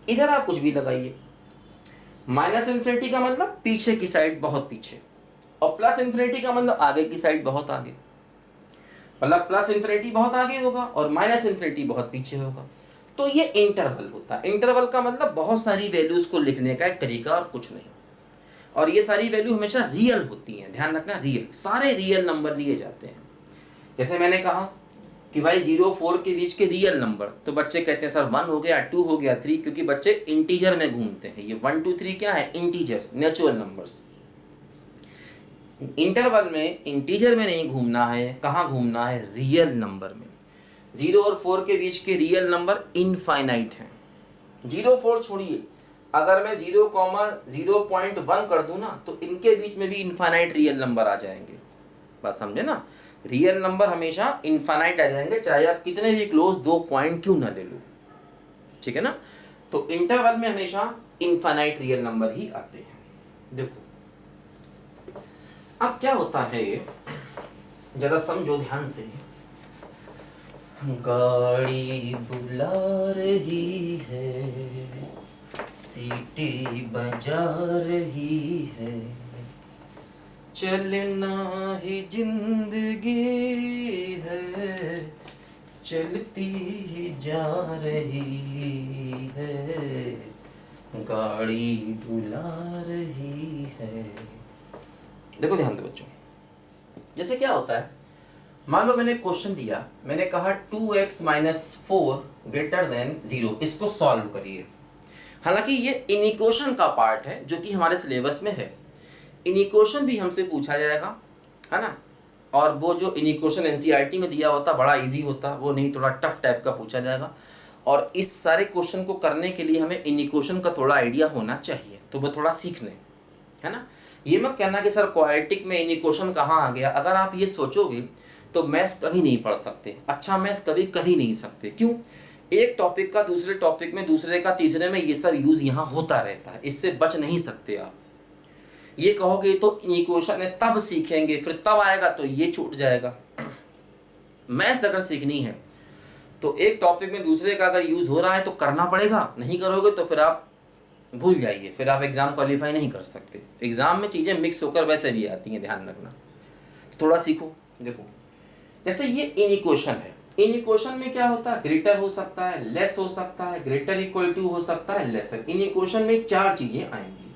इधर आप कुछ भी लगाइए, माइनस इन्फिनिटी का मतलब पीछे की साइड, बहुत पीछे, और प्लस इन्फिनिटी का मतलब आगे की साइड, बहुत आगे। मतलब प्लस इन्फिनिटी बहुत आगे होगा और माइनस इन्फिनिटी बहुत पीछे होगा। तो ये इंटरवल होता है। इंटरवल का मतलब बहुत सारी वैल्यूज को लिखने का एक तरीका और कुछ नहीं। और ये सारी वैल्यू हमेशा रियल होती हैं, ध्यान रखना, रियल, सारे रियल नंबर लिए जाते हैं। जैसे मैंने कहा कि भाई 0-4 के बीच के रियल नंबर, तो बच्चे कहते हैं सर 1 हो गया, 2 हो गया, 3, क्योंकि बच्चे इंटीजर में घूमते हैं। ये 1 2 3 क्या है, इंटीजर्स, नेचुरल नंबर्स। इंटरवल में इंटीजर में नहीं घूमना है, कहाँ घूमना है, रियल नंबर में। 0 और 4 के बीच के रियल नंबर इनफाइनाइट हैं। 0-4 छोड़िए, अगर मैं 0,01 कर दूं ना, तो इनके बीच में भी इनफाइनाइट रियल नंबर आ जाएंगे। बस समझे ना, रियल नंबर हमेशा इनफाइनाइट आ जाएंगे, चाहे आप कितने भी क्लोज 2 पॉइंट क्यों ना ले लो, ठीक है ना। तो इंटरवल में हमेशा इनफाइनाइट रियल नंबर ही आते हैं। देखो अब क्या होता है, जरा समझो ध्यान से। गाड़ी बुला रही है, सीटी बजा रही है, चलना ही जिंदगी है, चलती ही जा रही है, गाड़ी बुला रही है। देखो ध्यान दो बच्चों, जैसे क्या होता है, मान लो मैंने क्वेश्चन दिया, मैंने कहा 2x - 4 ग्रेटर देन 0, इसको सॉल्व करिए। हालांकि ये इनिक्वेशन का पार्ट है जो कि हमारे सिलेबस में है। इनिक्वेशन भी हमसे पूछा जाएगा, है ना। और वो जो इनिक्वेशन एनसीईआरटी में दिया होता बड़ा इजी होता, वो नहीं, थोड़ा टफ टाइप का पूछा जाएगा। और इस सारे क्वेश्चन को करने के लिए हमें इनिक्वेशन का थोड़ा आइडिया होना चाहिए, तो वो थोड़ा सीख लें, है ना। ये मत कहना कि सर क्वाड्रेटिक में इनिक्वेशन कहाँ आ गया। अगर आप ये सोचोगे तो मैथ्स कभी नहीं पढ़ सकते, अच्छा मैथ्स कभी कर ही नहीं सकते। क्यों, एक टॉपिक का दूसरे टॉपिक में, दूसरे का तीसरे में, ये सब यूज यहाँ होता रहता है, इससे बच नहीं सकते आप। ये कहोगे तो इक्वेशन है तब सीखेंगे, फिर तब आएगा तो ये छूट जाएगा। मैथ्स अगर सीखनी है तो एक टॉपिक में दूसरे का अगर यूज हो रहा है तो करना पड़ेगा, नहीं करोगे तो फिर आप भूल जाइए, फिर आप एग्जाम क्वालिफाई नहीं कर सकते। एग्जाम में चीजें मिक्स होकर वैसे भी आती हैं, ध्यान रखना, थोड़ा सीखो। देखो जैसे ये इनिक्वेशन है, इनिक्वेशन में क्या होता है, ग्रेटर हो सकता है, लेस हो सकता है, ग्रेटर इक्वल टू हो सकता है, लेसर। इनिक्वेशन में 4 चीजें आएंगी।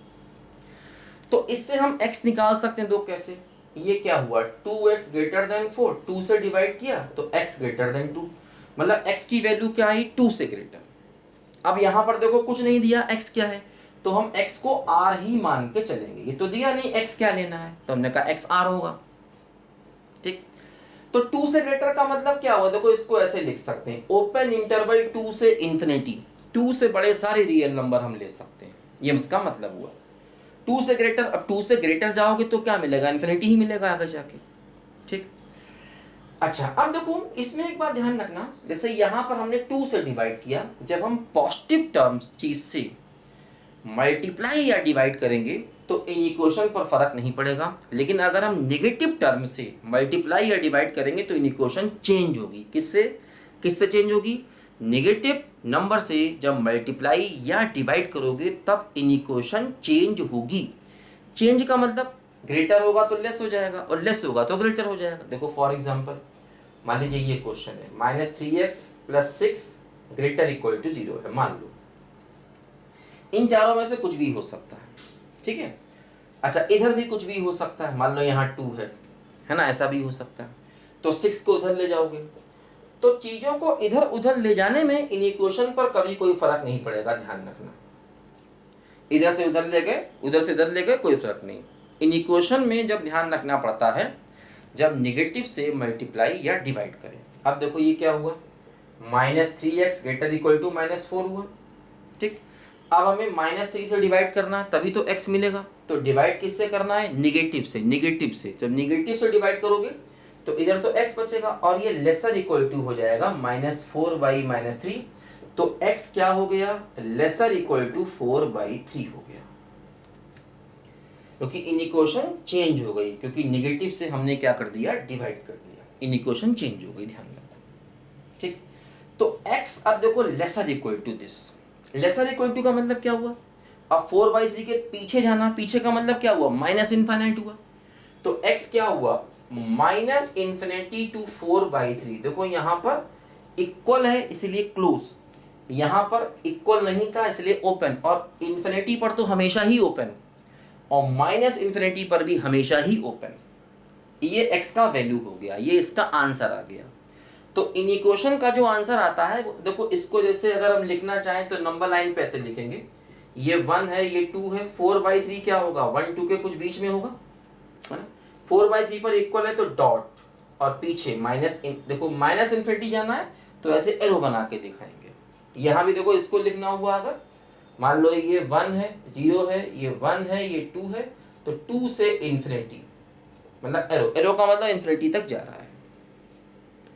तो इससे हम x निकाल सकते हैं दो, कैसे, ये क्या हुआ, 2x ग्रेटर देन 4, 2 से डिवाइड किया तो x ग्रेटर देन 2, मतलब x की वैल्यू क्या आई, 2 से ग्रेटर। अब यहां पर देखो कुछ नहीं दिया, x क्या है, तो हम x को r ही मान के चलेंगे। ये तो दिया नहीं x क्या लेना है, तो हमने कहा x r होगा, ठीक। तो 2 से ग्रेटर का मतलब क्या हुआ, देखो इसको ऐसे लिख सकते हैं, ओपन इंटरवल 2 से इंफिनिटी, 2 से बड़े सारे रियल नंबर हम ले सकते हैं, ये इसका मतलब हुआ। 2 से ग्रेटर, अब 2 से ग्रेटर जाओगे तो क्या मिलेगा, इन्फिनिटी ही मिलेगा आगे जाके, ठीक। अच्छा अब देखो इसमें एक बात ध्यान रखना, जैसे यहां पर हमने 2 से डिवाइड किया, जब हम पॉजिटिव टर्म्स चीज से मल्टीप्लाई या डिवाइड करेंगे तो इन इक्वेशन पर फर्क नहीं पड़ेगा। लेकिन अगर हम नेगेटिव टर्म से मल्टीप्लाई या डिवाइड करेंगे तो इन इक्वेशन चेंज होगी। किससे, किससे चेंज होगी, नेगेटिव नंबर से जब मल्टीप्लाई या डिवाइड करोगे तब इन इक्वेशन चेंज होगी। चेंज का मतलब ग्रेटर होगा तो लेस हो जाएगा और लेस होगा तो ग्रेटर हो जाएगा। देखो फॉर एग्जांपल मान लीजिए ये क्वेश्चन है, -3x + 6 ग्रेटर इक्वल टू 0 है, मान लो। इन चारों में से कुछ भी हो सकता है, ठीक है। अच्छा इधर भी कुछ भी हो सकता है, मान लो यहाँ 2 है ना, ऐसा भी हो सकता है। तो 6 को उधर ले जाओगे, तो चीजों को इधर उधर ले जाने में इन इक्वेशन पर कभी कोई फर्क नहीं पड़ेगा, ध्यान रखना। इधर से उधर ले गए, उधर से इधर ले गए, कोई फर्क नहीं। इन इक्वेशन में जब ध्यान रखना पड़ता है जब निगेटिव से मल्टीप्लाई या डिवाइड करें। अब देखो ये क्या हुआ, -3x ग्रेटर इक्वल टू -4 हुआ, ठीक। अब हमें -3 से डिवाइड करना है तभी तो x मिलेगा। तो डिवाइड किससे करना है? निगेटिव से। निगेटिव से जब निगेटिव से डिवाइड करोगे तो इधर तो x बचेगा और ये लेसर इक्वल टू हो जाएगा -4/-3। तो x क्या हो गया? लेसर इक्वल टू 4/3 हो गया, क्योंकि इनिक्वेशन चेंज हो गई, क्योंकि निगेटिव से हमने क्या कर दिया? डिवाइड कर दिया। इनिक्वेशन चेंज हो गई, ध्यान रखो। ठीक, तो x अब देखो lesser equal to this. Lesser equal to का मतलब क्या हुआ? अब 4/3 के पीछे जाना, पीछे का मतलब क्या हुआ? -∞ हुआ। तो x क्या हुआ? -∞ टू 4/3। देखो यहाँ पर इक्वल है इसलिए क्लोज, यहाँ पर इक्वल नहीं था इसलिए ओपन, और इन्फिनिटी पर तो हमेशा ही ओपन और -∞ पर भी हमेशा ही ओपन। ये x का वैल्यू हो गया, ये इसका आंसर आ गया। तो इन इक्वेशन का जो आंसर आता है, देखो इसको जैसे अगर हम लिखना चाहें तो नंबर लाइन पे ऐसे लिखेंगे, ये 1 है, ये 2 है, 4/3 क्या होगा? 1 2 के कुछ बीच में होगा, है ना। 4/3 पर इक्वल है तो डॉट, और पीछे देखो -∞ जाना है तो ऐसे एरो बना के दिखाएंगे। यहाँ भी देखो इसको लिखना हुआ, अगर मान लो ये 1 है, 0 है, ये 1 है, ये 2 है, तो 2 से इन्फिनिटी, मतलब एरो, एरो का मतलब इन्फिनिटी तक जा रहा है।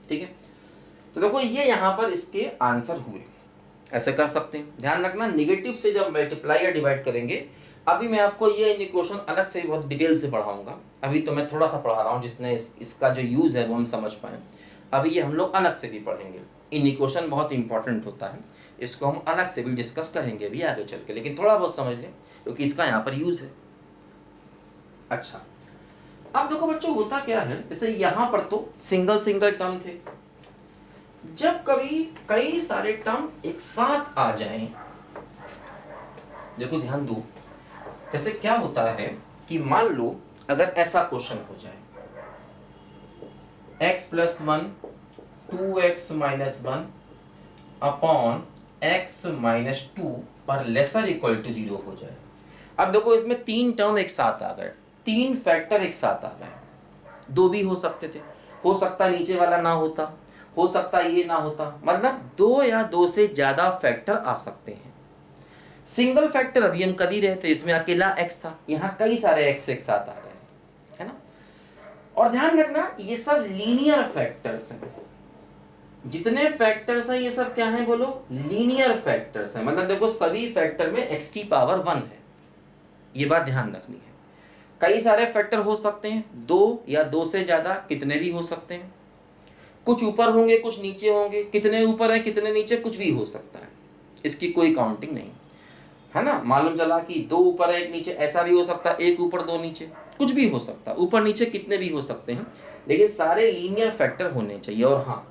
ठीक है, तो देखो ये यहाँ पर इसके आंसर हुए। ऐसे कर सकते हैं, ध्यान रखना निगेटिव से जब मल्टीप्लाई या डिवाइड करेंगे। अभी मैं आपको ये इक्वेशन अलग से बहुत डिटेल से पढ़ाऊंगा, अभी तो मैं थोड़ा सा पढ़ा रहा हूँ जिसने इसका जो यूज़ है वो हम समझ पाएँ। अभी ये हम लोग अलग से भी पढ़ेंगे। इन इक्वेशन बहुत इंपॉर्टेंट होता है, इसको हम अलग से भी डिस्कस करेंगे अभी आगे चल के, लेकिन थोड़ा बहुत समझ लें क्योंकि इसका यहाँ पर यूज़ है। अच्छा, अब देखो बच्चों होता क्या है, जैसे यहाँ पर तो सिंगल सिंगल टर्म थे, जब कभी कई सारे टर्म एक साथ आ जाएं, देखो ध्यान दो, जैसे क्या होता है कि मान लो अगर ऐसा क्वेश्चन हो जाए, x + 1 2x - 1 अपॉन x - 2 पर लेसर इक्वल टू 0 हो जाए। अब देखो इसमें 3 टर्म एक साथ आ गए, 3 फैक्टर एक साथ आ गए। 2 भी हो सकते थे, हो सकता नीचे वाला ना होता, हो सकता ये ना होता, मतलब 2 या 2 से ज्यादा फैक्टर आ सकते हैं। सिंगल फैक्टर अभी हम कर ही रहे थे, इसमें अकेला x था, यहाँ कई सारे x एक साथ आ गए, है ना। और ध्यान रखना ये सब लीनियर फैक्टर्स हैं, जितने फैक्टर्स हैं ये सब क्या हैं बोलो? लीनियर फैक्टर्स हैं। मतलब देखो सभी फैक्टर में x की पावर 1 है, ये बात ध्यान रखनी है। कई सारे फैक्टर हो सकते हैं, 2 या 2 से ज्यादा, कितने भी हो सकते हैं, कुछ ऊपर होंगे कुछ नीचे होंगे, कितने ऊपर है कितने नीचे, कुछ भी हो सकता है, इसकी कोई काउंटिंग नहीं, है ना। मालूम चला कि 2 ऊपर है 1 नीचे, ऐसा भी हो सकता है, 1 ऊपर 2 नीचे, कुछ भी हो सकता है, ऊपर नीचे कितने भी हो सकते हैं, लेकिन सारे लीनियर फैक्टर होने चाहिए। और हाँ,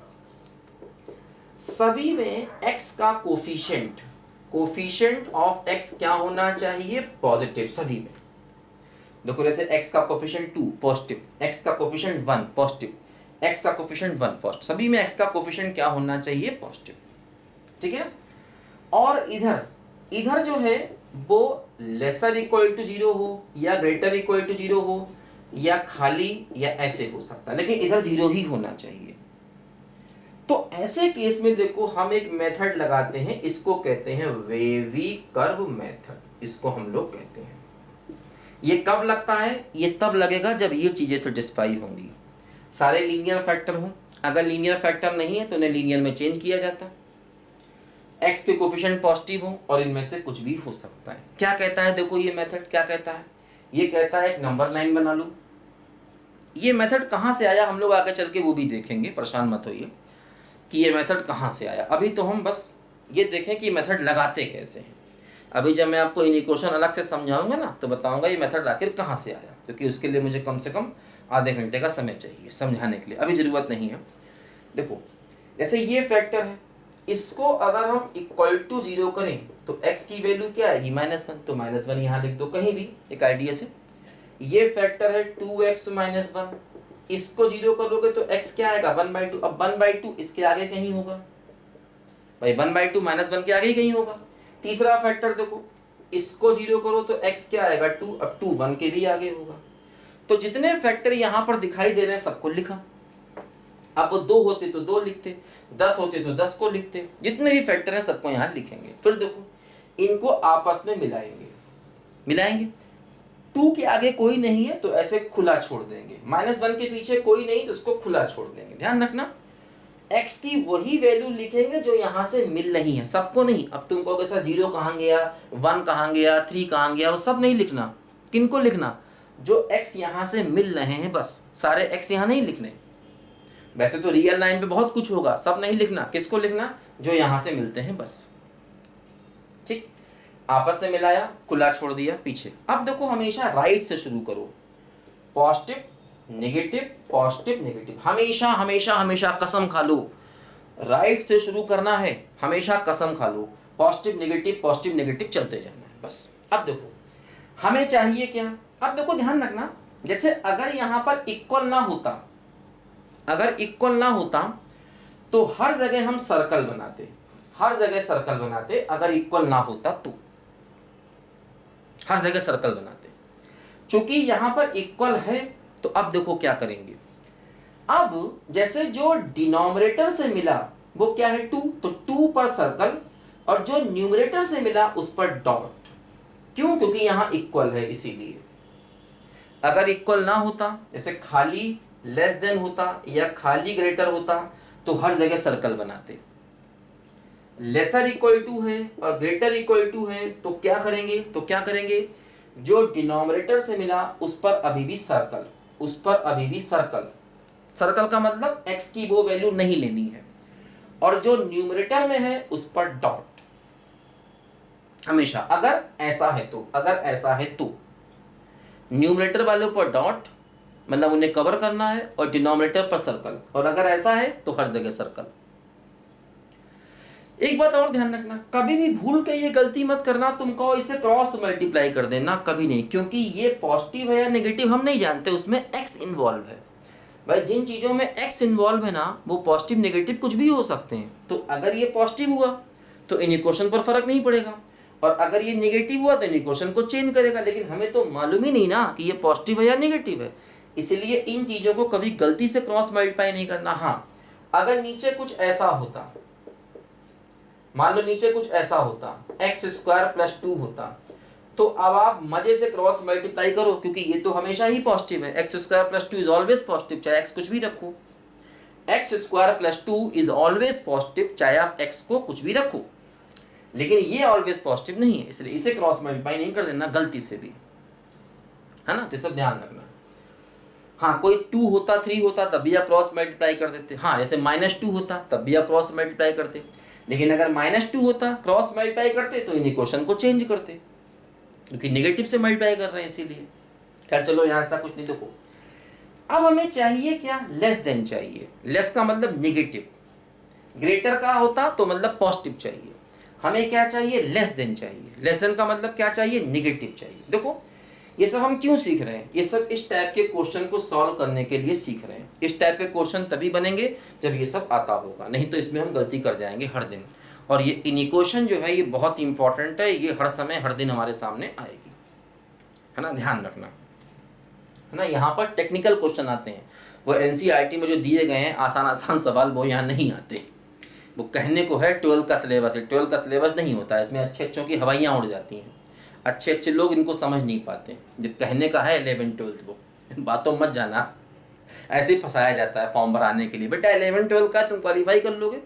सभी में x का कोफिशिएंट ऑफ x क्या होना चाहिए? पॉजिटिव, सभी में। देखो जैसे x का कोफिशिएंट 2 पॉजिटिव, x का कोफिशिएंट 1 पॉजिटिव, x का कोफिशिएंट 1 पॉजिटिव, सभी में x का कोफिशिएंट क्या होना चाहिए? पॉजिटिव। ठीक है, और इधर जो है वो लेसर इक्वल टू 0 हो या ग्रेटर इक्वल टू 0 हो या खाली या ऐसे हो सकता है, लेकिन इधर 0 ही होना चाहिए। तो ऐसे केस में देखो हम एक मेथड लगाते हैं, इसको कहते हैं वेवी कर्व मेथड, इसको हम लोग कहते हैं। ये कब लगता है? ये तब लगेगा जब ये चीजें सेटिस्फाई होंगी, सारे लीनियर फैक्टर हों। अगर लीनियर फैक्टर नहीं है तो उन्हें लीनियर में चेंज किया जाता, x के कोफिशिएंट पॉजिटिव हो और इनमें से कुछ भी हो सकता है। क्या कहता है देखो ये मेथड क्या कहता है? ये कहता है एक नंबर लाइन बना लो। ये मेथड कहाँ से आया हम लोग आगे चल के वो भी देखेंगे, परेशान मत होइए कि ये मेथड कहाँ से आया। अभी तो हम बस ये देखें कि मेथड लगाते कैसे हैं। अभी जब मैं आपको इन इक्वेशन अलग से समझाऊंगा ना तो बताऊंगा ये मेथड आखिर कहाँ से आया, क्योंकि उसके लिए मुझे कम से कम आधे घंटे का समय चाहिए समझाने के लिए, अभी ज़रूरत नहीं है। देखो जैसे ये फैक्टर है, इसको अगर हम इक्वल टू 0 करें तो x की वैल्यू क्या आएगी? -1, तो -1 यहाँ लिख दो कहीं भी एक आइडिया से। ये फैक्टर है 2x - 1, इसको 0 करोगे तो x क्या आएगा? 1/2। अब 1/2 इसके आगे कहीं होगा भाई, 1/2 -1 के आगे ही कहीं होगा। तीसरा फैक्टर देखो, इसको 0 करो तो x क्या आएगा? 2। अब 2 1 के भी आगे होगा। तो जितने फैक्टर यहाँ पर दिखाई दे रहे हैं सबको लिखा। अब 2 होते तो 2 लिखते, 10 होते तो 10 को लिखते, जितने भी फैक्टर हैं सबको यहाँ लिखेंगे। फिर देखो इनको आपस में मिलाएंगे। 2 के आगे कोई नहीं है तो ऐसे खुला छोड़ देंगे, -1 के पीछे कोई नहीं तो उसको खुला छोड़ देंगे। ध्यान रखना, x की वही वैल्यू लिखेंगे जो यहां से मिल रही है, सबको नहीं। अब तुम कहोगे सर 0 कहां गया, 1 कहां गया, 3 कहां गया, वो सब नहीं लिखना। किनको लिखना? जो x यहां से मिल रहे हैं, बस। सारे x यहां नहीं लिखने। वैसे तो रियल लाइन पे बहुत कुछ होगा, सब नहीं लिखना। किसको लिखना? जो यहां से मिलते हैं, बस। ठीक, आपस में मिलाया, खुला छोड़ दिया पीछे। अब देखो, हमेशा राइट से शुरू करो। पॉजिटिव नेगेटिव, पॉजिटिव नेगेटिव, हमेशा हमेशा हमेशा कसम खा लो, राइट से शुरू करना है। हमेशा कसम खा लो, पॉजिटिव नेगेटिव चलते जाना है, बस। अब देखो हमें चाहिए क्या? अब देखो ध्यान रखना, जैसे अगर यहां पर इक्वल ना होता, तो हर जगह हम सर्कल बनाते, अगर इक्वल ना होता तो हर जगह सर्कल बनाते। चूंकि यहां पर इक्वल है तो अब देखो क्या करेंगे। अब जैसे जो डिनोमिनेटर से मिला वो क्या है? 2, तो 2 पर सर्कल, और जो न्यूमरेटर से मिला उस पर डॉट। क्यों? क्योंकि यहां इक्वल है, इसीलिए। अगर इक्वल ना होता, जैसे खाली लेस देन होता या खाली ग्रेटर होता, तो हर जगह सर्कल बनाते। लेसर इक्वल टू है और ग्रेटर इक्वल टू है तो क्या करेंगे? जो डिनोमिनेटर से मिला उस पर अभी भी सर्कल, सर्कल का मतलब x की वो वैल्यू नहीं लेनी है, और जो न्यूमरेटर में है उस पर डॉट। हमेशा अगर ऐसा है तो न्यूमरेटर वालों पर डॉट, मतलब उन्हें कवर करना है, और डिनोमिनेटर पर सर्कल, और अगर ऐसा है तो हर जगह सर्कल। एक बात और ध्यान रखना, कभी भी भूल के ये गलती मत करना, तुम कहो इसे क्रॉस मल्टीप्लाई कर देना, कभी नहीं, क्योंकि ये पॉजिटिव है या नेगेटिव हम नहीं जानते, उसमें x इन्वॉल्व है। भाई जिन चीजों में x इन्वॉल्व है ना, वो पॉजिटिव नेगेटिव कुछ भी हो सकते हैं। तो अगर ये पॉजिटिव हुआ तो इन इक्वेशन पर फर्क नहीं पड़ेगा, और अगर ये नेगेटिव हुआ तो इन इक्वेशन को चेंज करेगा। लेकिन हमें तो मालूम ही नहीं ना कि ये पॉजिटिव है या नेगेटिव है, इसलिए इन चीजों को कभी गलती से क्रॉस मल्टीप्लाई नहीं करना। हाँ, अगर नीचे कुछ ऐसा होता, मान लो नीचे कुछ ऐसा होता, x² + 2 होता, तो अब आप मजे से क्रॉस मल्टीप्लाई करो, क्योंकि ये तो हमेशा ही पॉजिटिव है। x² + 2 इज ऑलवेज पॉजिटिव, चाहे x कुछ भी रखो। x² + 2 इज ऑलवेज पॉजिटिव, चाहे आप x को कुछ भी रखो, लेकिन ये ऑलवेज पॉजिटिव नहीं है, इसलिए इसे क्रॉस मल्टीप्लाई नहीं कर देना गलती से भी, है ना। तो सब ध्यान रखना। हाँ, कोई 2 होता, 3 होता, तब भी आप क्रॉस मल्टीप्लाई कर देते। हाँ, जैसे -2 होता तब भी आप क्रॉस मल्टीप्लाई करते, लेकिन अगर -2 होता, क्रॉस मल्टीप्लाई करते तो इन इक्वेशन को चेंज करते, क्योंकि नेगेटिव से मल्टीप्लाई कर रहे हैं, इसीलिए। खैर चलो, यहाँ ऐसा कुछ नहीं। देखो अब हमें चाहिए क्या? लेस देन चाहिए। लेस का मतलब नेगेटिव, ग्रेटर का होता तो मतलब पॉजिटिव चाहिए। हमें क्या चाहिए? लेस देन चाहिए। लेस देन का मतलब क्या चाहिए? नेगेटिव चाहिए। देखो ये सब हम क्यों सीख रहे हैं? ये सब इस टाइप के क्वेश्चन को सॉल्व करने के लिए सीख रहे हैं। इस टाइप के क्वेश्चन तभी बनेंगे जब ये सब आता होगा, नहीं तो इसमें हम गलती कर जाएंगे हर दिन। और ये इक्वेशन जो है ये बहुत इंपॉर्टेंट है, ये हर समय हर दिन हमारे सामने आएगी, है ना, ध्यान रखना, है ना। यहाँ पर टेक्निकल क्वेश्चन आते हैं, वो NCERT में जो दिए गए हैं आसान सवाल, वो यहाँ नहीं आते। वो कहने को है 12 का सिलेबस है, 12 का सिलेबस नहीं होता है, इसमें अच्छे की हवाइयाँ उड़ जाती हैं। अच्छे लोग इनको समझ नहीं पाते। जो कहने का है 11-12, वो बातों मत जाना, ऐसे ही फंसाया जाता है फॉर्म भराने के लिए। बेटा 11-12 का तुम क्वालिफाई कर लोगे,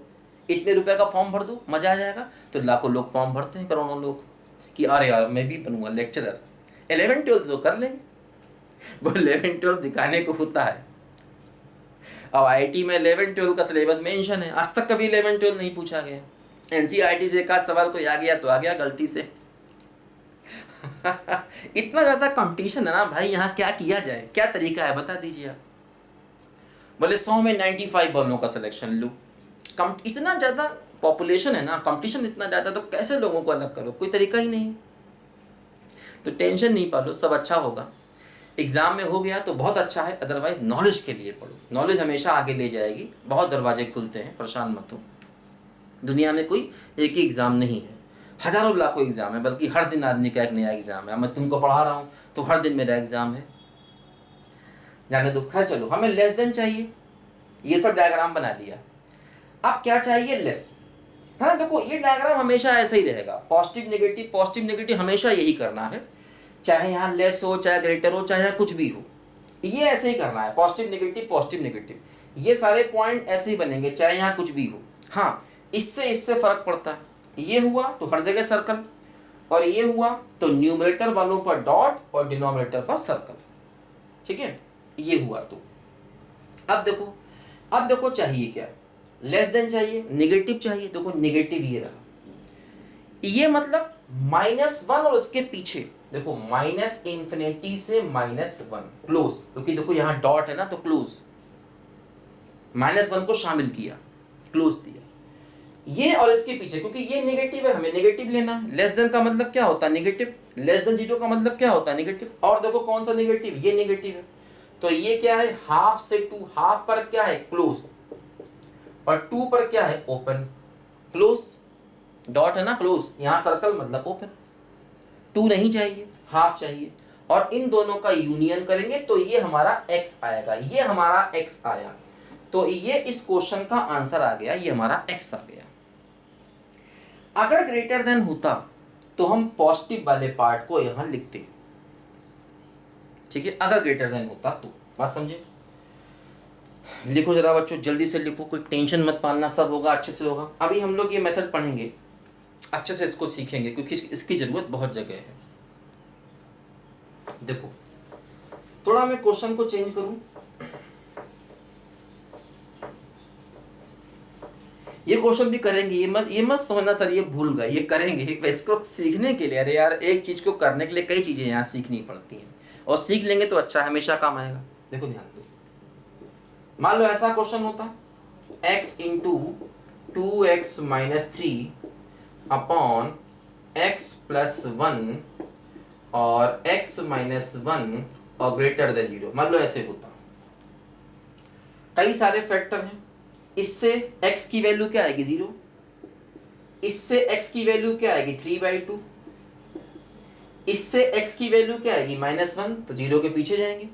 इतने रुपए का फॉर्म भर दो, मजा आ जाएगा। तो लाखों लोग फॉर्म भरते हैं, करोड़ों लोग, कि अरे यार मैं भी बनूंगा लेक्चरर। 11-12 तो कर लेंगे, वो 11-12 दिखाने को होता है। अब IIT में 11-12 का सिलेबस मेंशन है, आज तक कभी 11-12 नहीं पूछा गया। NCERT से एक आध सवाल कोई आ गया तो आ गया गलती से। इतना ज़्यादा कंपटीशन है ना भाई, यहाँ क्या किया जाए, क्या तरीका है बता दीजिए आप। बोले 100 में 95 बॉलों का सिलेक्शन लो, इतना ज़्यादा पॉपुलेशन है ना, कंपटीशन इतना ज़्यादा, तो कैसे लोगों को अलग करो? कोई तरीका ही नहीं। तो टेंशन नहीं पालो, सब अच्छा होगा। एग्ज़ाम में हो गया तो बहुत अच्छा है, अदरवाइज नॉलेज के लिए पढ़ो, नॉलेज हमेशा आगे ले जाएगी। बहुत दरवाजे खुलते हैं, परेशान मत हो। दुनिया में कोई एक ही एग्ज़ाम नहीं है, हज़ारों लाखों एग्ज़ाम है, बल्कि हर दिन आदमी का एक नया एग्ज़ाम है। मैं तुमको पढ़ा रहा हूँ तो हर दिन मेरा एग्ज़ाम है, जाने दो। खैर चलो, हमें लेस देन चाहिए, ये सब डायग्राम बना लिया। अब क्या चाहिए? लेस। है ना। देखो ये डायग्राम हमेशा ऐसा ही रहेगा, पॉजिटिव नेगेटिव हमेशा यही करना है, चाहे यहाँ लेस हो, चाहे ग्रेटर हो, चाहे यहाँ कुछ भी हो, ये ऐसे ही करना है, पॉजिटिव नेगेटिव, ये सारे पॉइंट ऐसे ही बनेंगे चाहे यहाँ कुछ भी हो। हाँ, इससे फर्क पड़ता है, ये हुआ तो हर जगह सर्कल, और ये हुआ तो न्यूमरेटर वालों पर डॉट और डिनोमिनेटर पर सर्कल। ठीक है, ये हुआ तो अब देखो चाहिए क्या, लेस देन चाहिए, नेगेटिव चाहिए। देखो नेगेटिव ये रहा, ये मतलब -1 और उसके पीछे देखो -∞ से -1 क्लोज, क्योंकि देखो यहां डॉट है ना तो क्लोज, -1 को शामिल किया, क्लोज दिया। ये और इसके पीछे, क्योंकि ये नेगेटिव है, हमें नेगेटिव लेना है। लेस देन का मतलब क्या होता है, नेगेटिव। लेस देन 0 का मतलब क्या होता है, नेगेटिव। और देखो कौन सा नेगेटिव, ये नेगेटिव है, तो ये क्या है, हाफ से 2, हाफ पर क्या है, क्लोज, और 2 पर क्या है, ओपन। क्लोज डॉट है ना, क्लोज, यहां सर्कल मतलब ओपन। 2 नहीं चाहिए, हाफ चाहिए, और इन दोनों का यूनियन करेंगे तो ये हमारा x आएगा, ये हमारा x आया, तो ये इस क्वेश्चन का आंसर आ गया, ये हमारा x आ गया। अगर ग्रेटर देन होता तो हम पॉजिटिव वाले पार्ट को यहां लिखते, ठीक है, अगर ग्रेटर देन होता तो। बात समझे, लिखो जरा बच्चों, जल्दी से लिखो, कोई टेंशन मत पालना, सब होगा अच्छे से होगा। अभी हम लोग ये मेथड पढ़ेंगे, अच्छे से इसको सीखेंगे, क्योंकि इसकी जरूरत बहुत जगह है। देखो थोड़ा मैं क्वेश्चन को चेंज करूं, ये क्वेश्चन भी करेंगे, ये मत समझना सर ये भूल गए, ये करेंगे इसको सीखने के लिए। अरे यार, एक चीज को करने के लिए कई चीजें यहाँ सीखनी पड़ती हैं, और सीख लेंगे तो अच्छा, हमेशा काम आएगा। देखो ध्यान दो, मान लो ऐसा क्वेश्चन होता, x into 2x minus 3 upon x plus 1 और x माइनस 1 और ग्रेटर देन 0। मान लो ऐसे होता, कई सारे फैक्टर हैं, इससे x की वैल्यू क्या आएगी, 0, इससे x की वैल्यू क्या आएगी, 3/2, इससे x की वैल्यू क्या आएगी, -1, तो 0 के पीछे जाएंगे,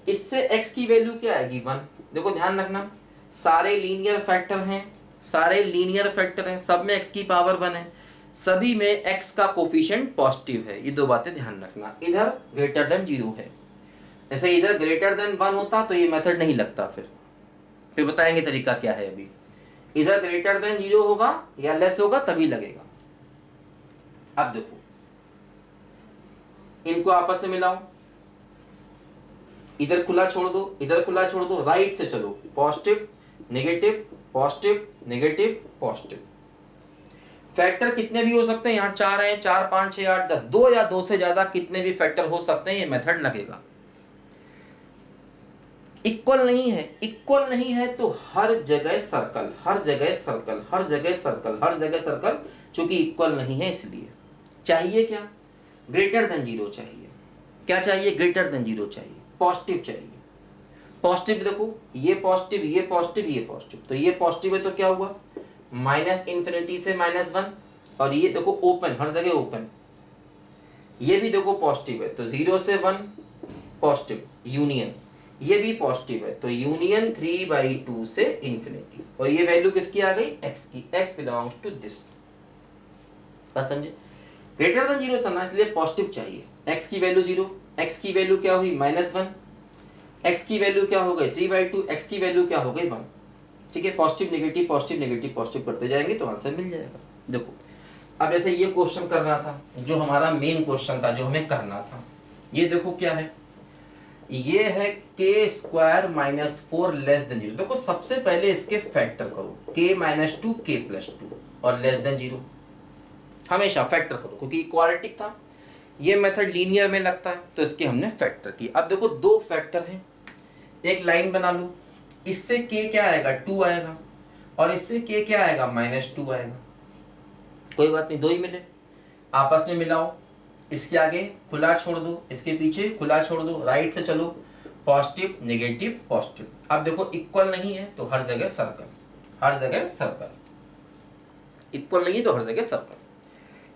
इससे x की वैल्यू क्या आएगी, 1। देखो ध्यान रखना, सारे लीनियर फैक्टर हैं, सब में x की पावर 1 है, सभी में x का कोफिशिएंट पॉजिटिव है, ये 2 बातें ध्यान रखना। इधर ग्रेटर देन 0 है, ऐसे इधर ग्रेटर देन 1 होता तो ये मेथड नहीं लगता, फिर बताएंगे तरीका क्या है। अभी इधर ग्रेटर देन 0 होगा या लेस होगा तभी लगेगा। अब देखो इनको आपस में मिलाओ, इधर खुला छोड़ दो, इधर खुला छोड़ दो, राइट से चलो, positive negative positive negative positive. Factor कितने भी हो सकते हैं, यहाँ 4 हैं, 4 5 6 8 10, 2 या 2 से ज्यादा कितने भी फैक्टर हो सकते हैं, ये मेथड लगेगा। इक्वल नहीं है तो हर जगह सर्कल, चूंकि इक्वल नहीं है इसलिए। चाहिए क्या, ग्रेटर देन 0 चाहिए। क्या चाहिए, ग्रेटर देन 0 चाहिए, पॉजिटिव चाहिए। पॉजिटिव देखो, ये पॉजिटिव, ये पॉजिटिव, ये पॉजिटिव, तो ये पॉजिटिव है तो क्या हुआ, -∞ से -1, और ये देखो ओपन, हर जगह ओपन, ये भी देखो पॉजिटिव है तो 0 से 1 पॉजिटिव, यूनियन, ये भी पॉजिटिव है तो यूनियन 3/2 से इन्फिनिटी, और ये वैल्यू किसकी आ गई, x की, x बिलोंग्स टू दिस। बस समझे, ग्रेटर देन 0 था ना, इसलिए पॉजिटिव चाहिए। x की वैल्यू 0, x की वैल्यू क्या हुई, -1, x की वैल्यू क्या हो गई, 3/2, x की वैल्यू क्या हो गई, 1। ठीक है, positive negative positive negative positive करते जाएंगे तो आंसर मिल जाएगा। देखो अब जैसे ये क्वेश्चन करना था, जो हमारा मेन क्वेश्चन था, जो हमें करना था, ये देखो क्या है, ये है k² - 4 लेस देन 0। देखो सबसे पहले इसके फैक्टर करो, k - 2 k + 2 और लेस देन 0, हमेशा फैक्टर करो, क्योंकि इक्वालिटी था। ये मेथड लीनियर में लगता है तो इसके हमने फैक्टर किया। अब देखो 2 फैक्टर हैं, एक लाइन बना लो, इससे k क्या आएगा, 2 आएगा, और इससे k क्या आएगा, -2 आएगा। कोई बात नहीं, 2 ही मिले, आपस में मिलाओ, इसके आगे खुला छोड़ दो, इसके पीछे खुला छोड़ दो, राइट से चलो, पॉजिटिव नेगेटिव पॉजिटिव। अब देखो इक्वल नहीं है तो हर जगह सर्कल, इक्वल नहीं तो हर जगह सर्कल।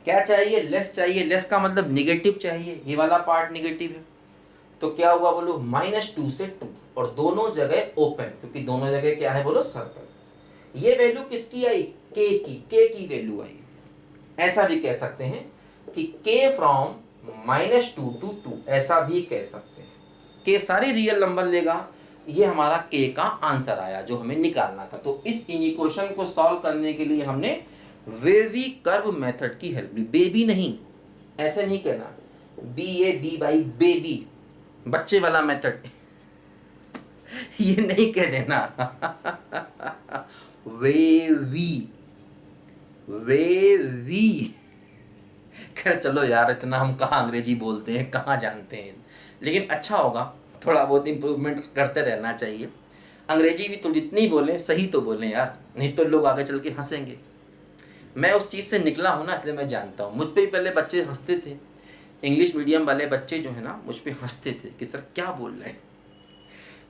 क्या चाहिए, लेस चाहिए, लेस का मतलब नेगेटिव चाहिए, ये वाला पार्ट नेगेटिव है, तो क्या हुआ बोलो, -2 से 2, और दोनों जगह ओपन, क्योंकि दोनों जगह क्या है बोलो, सर्कल। ये वैल्यू किसकी आई, के की वैल्यू आई। ऐसा भी कह सकते हैं कि के फ्रॉम -2 to 2, ऐसा भी कह सकते हैं। के सारे रियल नंबर लेगा, ये हमारा के का आंसर आया जो हमें निकालना था। तो इस इक्वेशन को सॉल्व करने के लिए हमने वेवी कर्व मेथड की हेल्प ली। बेबी नहीं, ऐसे नहीं कहना, BABY बेबी, बच्चे वाला मेथड ये नहीं कह देना वेवी, वेवी। खैर चलो यार, इतना हम कहाँ अंग्रेजी बोलते हैं, कहाँ जानते हैं, लेकिन अच्छा होगा, थोड़ा बहुत इम्प्रूवमेंट करते रहना चाहिए। अंग्रेजी भी तो जितनी बोलें सही तो बोलें यार, नहीं तो लोग आगे चल के हंसेंगे। मैं उस चीज़ से निकला हूँ ना, इसलिए मैं जानता हूँ। मुझ पे भी पहले बच्चे हंसते थे, इंग्लिश मीडियम वाले बच्चे जो है ना, मुझ पे हंसते थे कि सर क्या बोल रहे हैं।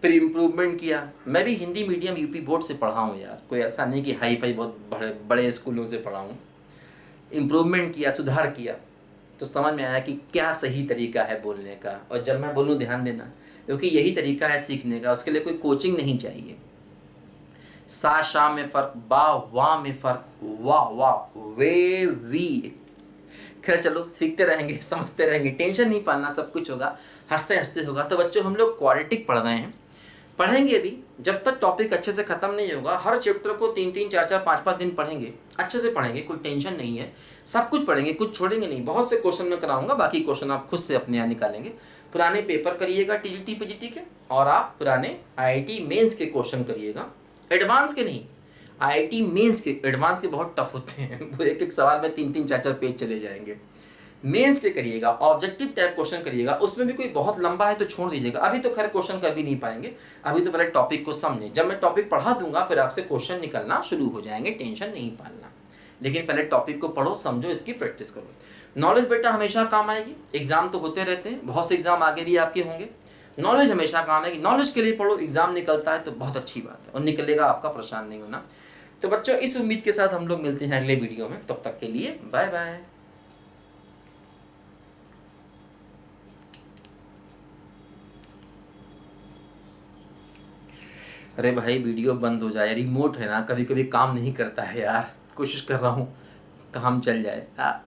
फिर इम्प्रूवमेंट किया। मैं भी हिंदी मीडियम यूपी बोर्ड से पढ़ा हूँ यार, कोई ऐसा नहीं कि हाई फाई बहुत बड़े बड़े स्कूलों से पढ़ा हूँ। इम्प्रूवमेंट किया, सुधार किया, तो समझ में आया कि क्या सही तरीका है बोलने का। और जब मैं बोलूँ ध्यान देना, क्योंकि यही तरीका है सीखने का, उसके लिए कोई कोचिंग नहीं चाहिए। सा शा में फ़र्क, बा वाह में फ़र्क, वाह वाह वे वी। खैर चलो, सीखते रहेंगे, समझते रहेंगे, टेंशन नहीं पालना, सब कुछ होगा, हंसते हंसते होगा। तो बच्चों, हम लोग क्वाड्रेटिक पढ़ रहे हैं, पढ़ेंगे भी जब तक टॉपिक अच्छे से ख़त्म नहीं होगा। हर चैप्टर को 3-3, 4-4, 5-5 दिन पढ़ेंगे, अच्छे से पढ़ेंगे, कोई टेंशन नहीं है। सब कुछ पढ़ेंगे, कुछ छोड़ेंगे नहीं। बहुत से क्वेश्चन मैं कराऊंगा, बाकी क्वेश्चन आप खुद से अपने यहाँ निकालेंगे। पुराने पेपर करिएगा TGT PGT के, और आप पुराने IIT मेंस के क्वेश्चन करिएगा, एडवांस के नहीं। IIT मेंस के, एडवांस के बहुत टफ होते हैं, वो एक एक सवाल में 3-3, 4-4 पेज चले जाएंगे। मेंस के करिएगा, ऑब्जेक्टिव टाइप क्वेश्चन करिएगा, उसमें भी कोई बहुत लंबा है तो छोड़ दीजिएगा। अभी तो खैर क्वेश्चन कर भी नहीं पाएंगे, अभी तो पहले टॉपिक को समझें। जब मैं टॉपिक पढ़ा दूंगा फिर आपसे क्वेश्चन निकलना शुरू हो जाएंगे, टेंशन नहीं पालना। लेकिन पहले टॉपिक को पढ़ो, समझो, इसकी प्रैक्टिस करो। नॉलेज बेटा हमेशा काम आएगी। एग्जाम तो होते रहते हैं, बहुत से एग्जाम आगे भी आपके होंगे। नॉलेज हमेशा काम आएगी, नॉलेज के लिए पढ़ो। एग्जाम निकलता है तो बहुत अच्छी बात है, और निकलेगा, आपका परेशान नहीं होना। तो बच्चों, इस उम्मीद के साथ हम लोग मिलते हैं अगले वीडियो में। तब तक के लिए बाय बाय। अरे भाई, वीडियो बंद हो जाए, रिमोट है ना, कभी कभी काम नहीं करता है यार, कोशिश कर रहा हूँ काम चल जाए।